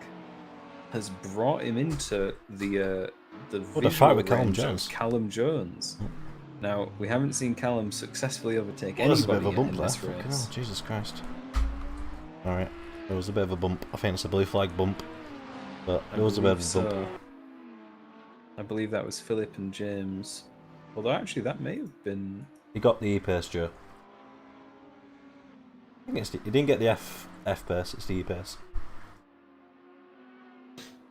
Speaker 2: has brought him into the
Speaker 1: fight with
Speaker 2: Callum Jones. Now, we haven't seen Callum successfully overtake anybody
Speaker 1: There's a bit of a bump
Speaker 2: in
Speaker 1: there.
Speaker 2: this race.
Speaker 1: Oh, Jesus Christ. Alright, there was a bit of a bump. I think it's a blue flag bump. But there was a bit of a bump.
Speaker 2: I believe that was Philip and James. Although, actually, that may have been...
Speaker 1: He got the E-pace, Joe. I think he didn't get the F-pace, it's the E-pace.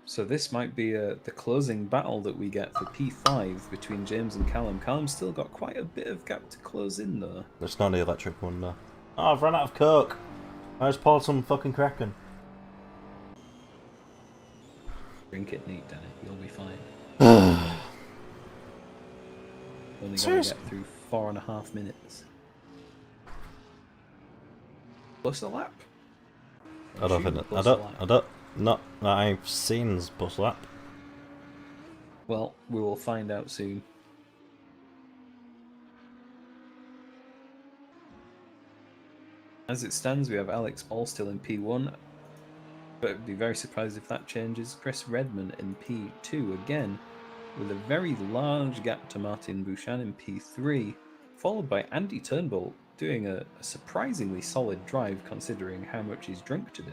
Speaker 2: So this might be the closing battle that we get for P5 between James and Callum. Callum's still got quite a bit of gap to close in, though.
Speaker 1: It's not the electric one, though. Oh, I've run out of Coke. I just poured some fucking Kraken.
Speaker 2: Drink it neat, Danny. You'll be fine. Only going to get through 4.5 minutes. Plus a lap.
Speaker 1: I don't think that. Not that I've seen bus lap.
Speaker 2: Well, we will find out soon. As it stands, we have Alex Ball still in P1, but I'd be very surprised if that changes. Chris Redman in P2 again, with a very large gap to Martin Bouchan in P3, followed by Andy Turnbull doing a surprisingly solid drive considering how much he's drunk today.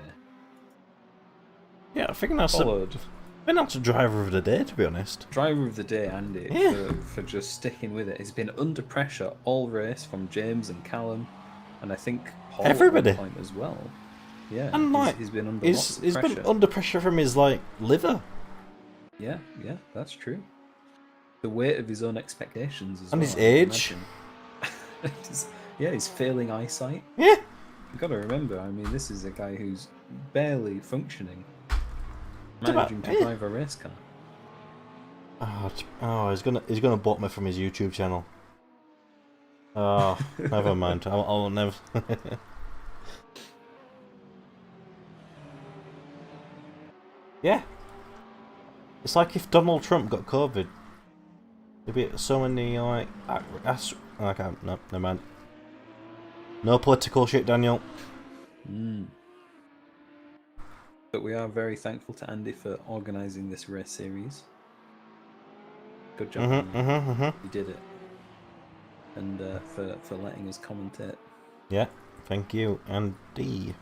Speaker 1: Yeah, I think that's a driver of the day, to be honest.
Speaker 2: Driver of the day, Andy, for just sticking with it. He's been under pressure all race from James and Callum, and I think Paul
Speaker 1: everybody
Speaker 2: at one point as well. Yeah,
Speaker 1: and
Speaker 2: he's been under lots of pressure.
Speaker 1: He's been under pressure from his liver.
Speaker 2: Yeah, that's true. The weight of his own expectations as
Speaker 1: and
Speaker 2: well.
Speaker 1: His age.
Speaker 2: He's failing eyesight.
Speaker 1: Yeah.
Speaker 2: You've got to remember, I mean, this is a guy who's barely functioning. Managing to drive a race car.
Speaker 1: Oh, he's gonna block me from his YouTube channel. Oh, never mind. I'll never. Yeah, it's like if Donald Trump got COVID. There'd be so many like. I can't. No, never mind. No political shit, Daniel.
Speaker 2: But we are very thankful to Andy for organising this race series. Good job, Andy. You did it. And for letting us commentate.
Speaker 1: Yeah, thank you, Andy.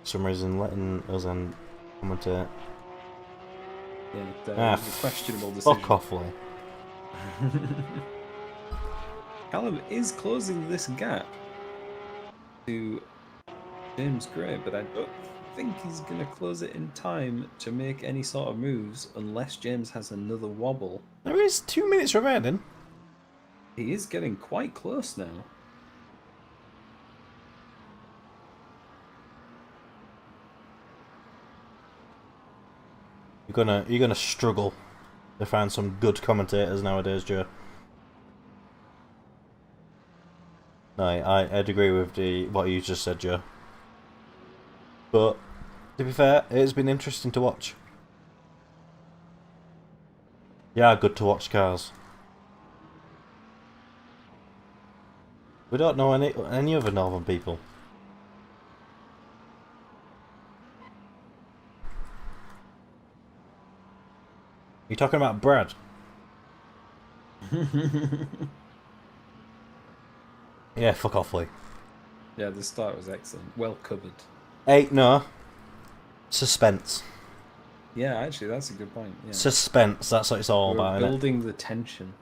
Speaker 1: For some reason, letting us commentate.
Speaker 2: Yeah, it was a questionable decision.
Speaker 1: Fuck off, Lee.
Speaker 2: Callum is closing this gap to James Gray, but I don't think he's going to close it in time to make any sort of moves unless James has another wobble.
Speaker 1: There is 2 minutes remaining.
Speaker 2: He is getting quite close now.
Speaker 1: You're gonna struggle to find some good commentators nowadays, Joe. No, I'd agree with what you just said, Joe. But to be fair, it's been interesting to watch. Yeah, good to watch cars. We don't know any other northern people. You talking about Brad? Yeah, fuck off, Lee.
Speaker 2: Yeah, the start was excellent. Well covered.
Speaker 1: Hey, no. Suspense.
Speaker 2: Yeah, actually, that's a good point. Yeah.
Speaker 1: Suspense, that's what it's all
Speaker 2: We're
Speaker 1: about,
Speaker 2: building the tension.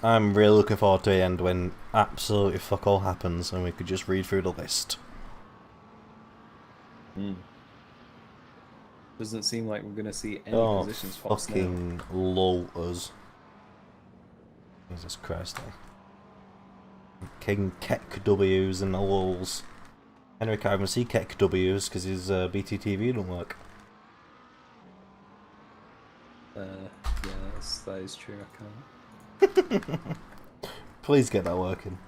Speaker 1: I'm really looking forward to the end when absolutely fuck all happens and we could just read through the list.
Speaker 2: Doesn't seem like we're going to see any positions for us now.
Speaker 1: Fucking lull us. Jesus Christ, eh? King Keck W's and the lulls. Henry can't even see Keck W's because his BTTV don't work.
Speaker 2: Yeah, that is true, I can't.
Speaker 1: Please get that working.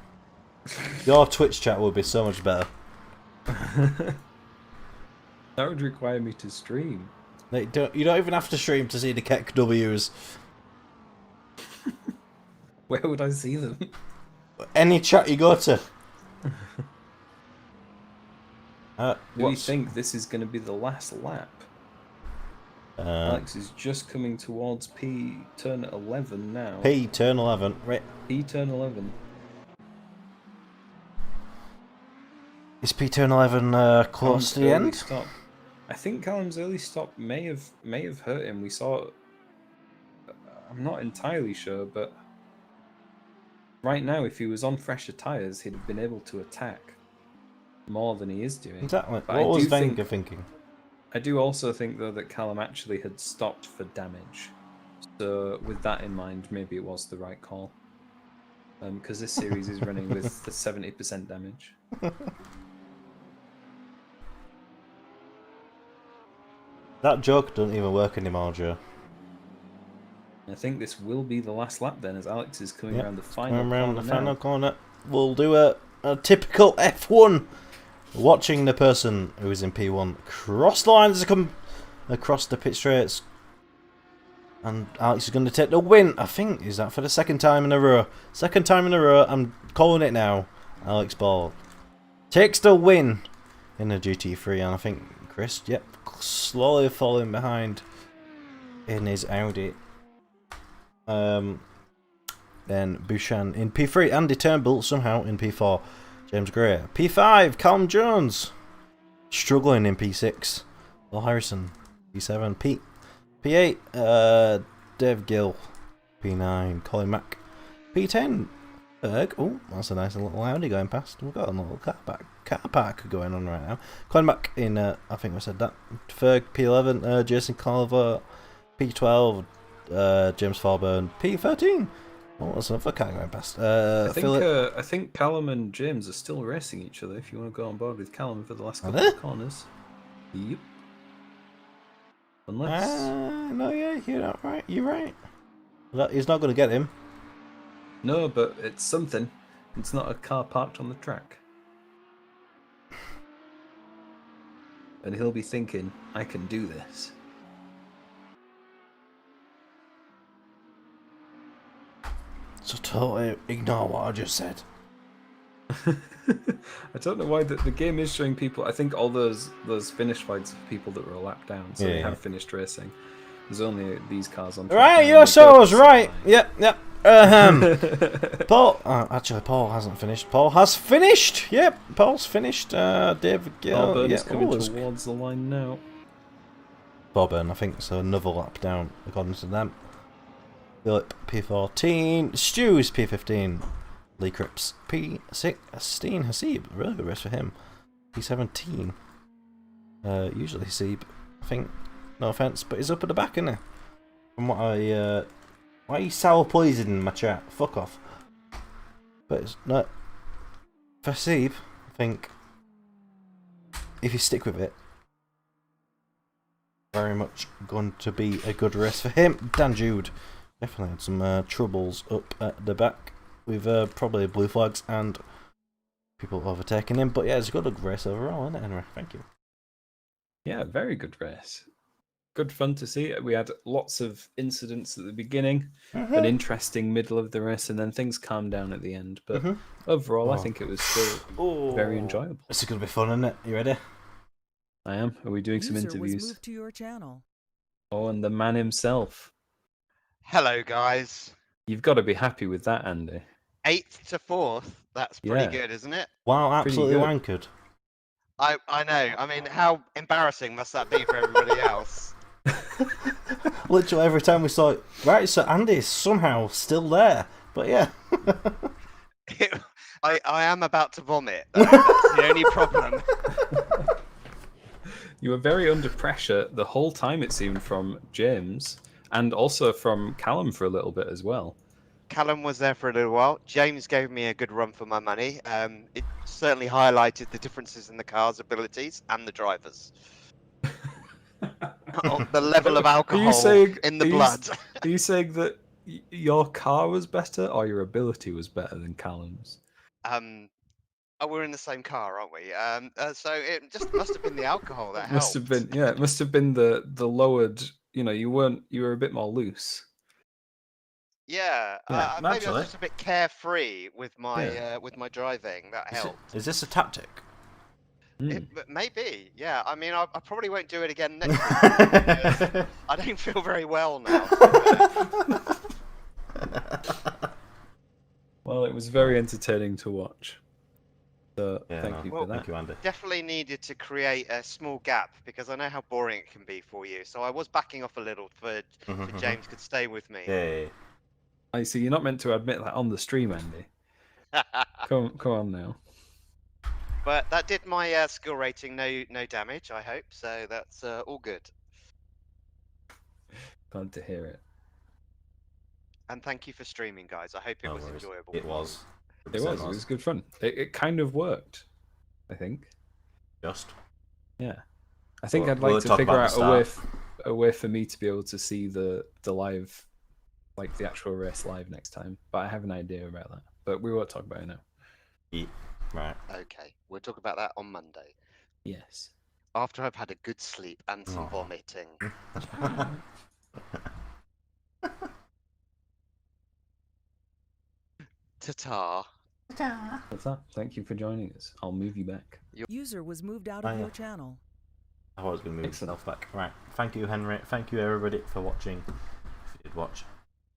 Speaker 1: Your Twitch chat would be so much better.
Speaker 2: That would require me to stream.
Speaker 1: You don't even have to stream to see the Keck W's.
Speaker 2: Where would I see them?
Speaker 1: Any chat you go to.
Speaker 2: Do you think this is going to be the last lap? Alex is just coming towards P turn 11 now.
Speaker 1: P turn 11. Right.
Speaker 2: P turn 11.
Speaker 1: Is P turn 11 close to the end?
Speaker 2: Stop. I think Callum's early stop may have hurt him. We saw. I'm not entirely sure, but right now, if he was on fresher tyres, he'd have been able to attack more than he is doing.
Speaker 1: Exactly.
Speaker 2: But
Speaker 1: What was Wenger thinking?
Speaker 2: I do also think, though, that Callum actually had stopped for damage. So, with that in mind, maybe it was the right call. Because this series is running with the 70% damage.
Speaker 1: That joke doesn't even work anymore, Joe.
Speaker 2: I think this will be the last lap then, as Alex is coming around the final
Speaker 1: corner. We'll do a typical F1. Watching the person who is in P1 cross the lines to come across the pit straights. And Alex is going to take the win. I think, is that for the second time in a row? Second time in a row, I'm calling it now. Alex Ball takes the win in the GT3, and I think Chris, yep, slowly following behind in his Audi. Then Bouchan in P3, Andy Turnbull somehow in P4, James Gray. P5, Callum Jones struggling in P6, Will Harrison. P7, P8, Dave Gill. P9, Colin Mack. P10, Berg. Oh, that's a nice little Audi going past. We've got a little car park going on right now. Colin Mack in, I think we said that. Ferg, P11, Jason Culver. P12, James Farburn. P13. Oh, that's another car going past.
Speaker 2: I think Callum and James are still racing each other. If you want to go on board with Callum for the last couple of corners. Yep. Unless...
Speaker 1: No, yeah, you're not right. You're right. He's not going to get him.
Speaker 2: No, but it's something. It's not a car parked on the track. And he'll be thinking, I can do this.
Speaker 1: So totally ignore what I just said.
Speaker 2: I don't know why the game is showing people. I think all those finish fights of people that were a lap down, so they have finished racing. There's only these cars on track.
Speaker 1: Right, you're so right. Yep. Paul. Actually, Paul hasn't finished. Paul has finished. Yep, Paul's finished. David Gill.
Speaker 2: Bob is coming towards the line now.
Speaker 1: Bobbin, I think, so another lap down according to them. Philip P14. Stu is P15. Lee Cripps P16. Hasib, really good race for him. P17. Usually Hasib, I think. No offense, but he's up at the back, isn't he? From what I why are you sour poisoning my chat? Fuck off. But it's not for Hasib, I think if you stick with it, very much going to be a good race for him. Dan Jude definitely had some troubles up at the back with probably blue flags and people overtaking him. But yeah, it's a good race overall, isn't it, Henry? Thank you.
Speaker 2: Yeah, very good race. Good fun to see. We had lots of incidents at the beginning, an interesting middle of the race, and then things calmed down at the end. But overall, I think it was still very enjoyable.
Speaker 1: This is going to be fun, isn't it? You ready?
Speaker 2: I am. Are we doing some
Speaker 3: User was
Speaker 2: interviews?
Speaker 3: moved to your channel.
Speaker 2: Oh, and the man himself.
Speaker 5: Hello, guys.
Speaker 2: You've got to be happy with that, Andy.
Speaker 5: 8th to 4th. That's pretty good, isn't it?
Speaker 1: Wow, absolutely
Speaker 2: good.
Speaker 1: wankered.
Speaker 5: I know. I mean, how embarrassing must that be for everybody else?
Speaker 1: Literally every time we saw it, right, so Andy's somehow still there. But yeah.
Speaker 5: I am about to vomit. That's the only problem.
Speaker 2: You were very under pressure the whole time, it seemed, from James, and also from Callum for a little bit as well.
Speaker 5: Callum was there for a little while. James gave me a good run for my money. It certainly highlighted the differences in the car's abilities and the drivers. On the level of alcohol in the blood.
Speaker 2: Are you saying that your car was better or your ability was better than Callum's?
Speaker 5: Oh, we're in the same car, aren't we? So it just must have been the alcohol that helped.
Speaker 2: Must have been, yeah. It must have been the lowered. You know, you were a bit more loose.
Speaker 5: Yeah,
Speaker 1: Yeah,
Speaker 5: maybe I
Speaker 1: naturally.
Speaker 5: was just a bit carefree with my driving. That helped.
Speaker 1: Is this a tactic?
Speaker 5: Maybe, yeah. I mean, I probably won't do it again next week. Because I don't feel very well now.
Speaker 2: Well, it was very entertaining to watch. So
Speaker 1: Yeah,
Speaker 2: thank you for that.
Speaker 1: Thank you, Andy.
Speaker 5: Definitely needed to create a small gap because I know how boring it can be for you. So I was backing off a little for James could stay with me.
Speaker 1: Yeah.
Speaker 2: I see. You're not meant to admit that on the stream, Andy. Come on now.
Speaker 5: But that did my skill rating no damage, I hope. So that's all good.
Speaker 2: Glad to hear it.
Speaker 5: And thank you for streaming, guys. I hope it was enjoyable.
Speaker 1: It was.
Speaker 2: It was good fun. It kind of worked, I think.
Speaker 1: Just.
Speaker 2: Yeah. I think I'd
Speaker 1: We'll
Speaker 2: like to
Speaker 1: talk
Speaker 2: figure
Speaker 1: about
Speaker 2: out
Speaker 1: the
Speaker 2: a way for me to be able to see the live, like the actual race live next time. But I have an idea about that. But we won't talk about it now.
Speaker 1: Yeah. Right.
Speaker 5: Okay, we'll talk about that on Monday.
Speaker 2: Yes.
Speaker 5: After I've had a good sleep and some vomiting. Ta-ta.
Speaker 2: That's that. Thank you for joining us. I'll move you back.
Speaker 3: User was moved out of your channel.
Speaker 1: I was going to move myself back. Right. Thank you, Henry. Thank you, everybody, for watching. If you did watch,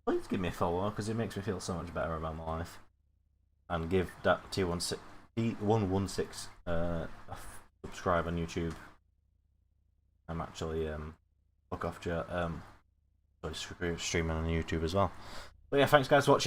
Speaker 1: please give me a follow because it makes me feel so much better about my life. And give that T116 a subscribe on YouTube. I'm actually fuck off, streaming on YouTube as well. But yeah, thanks guys for watching.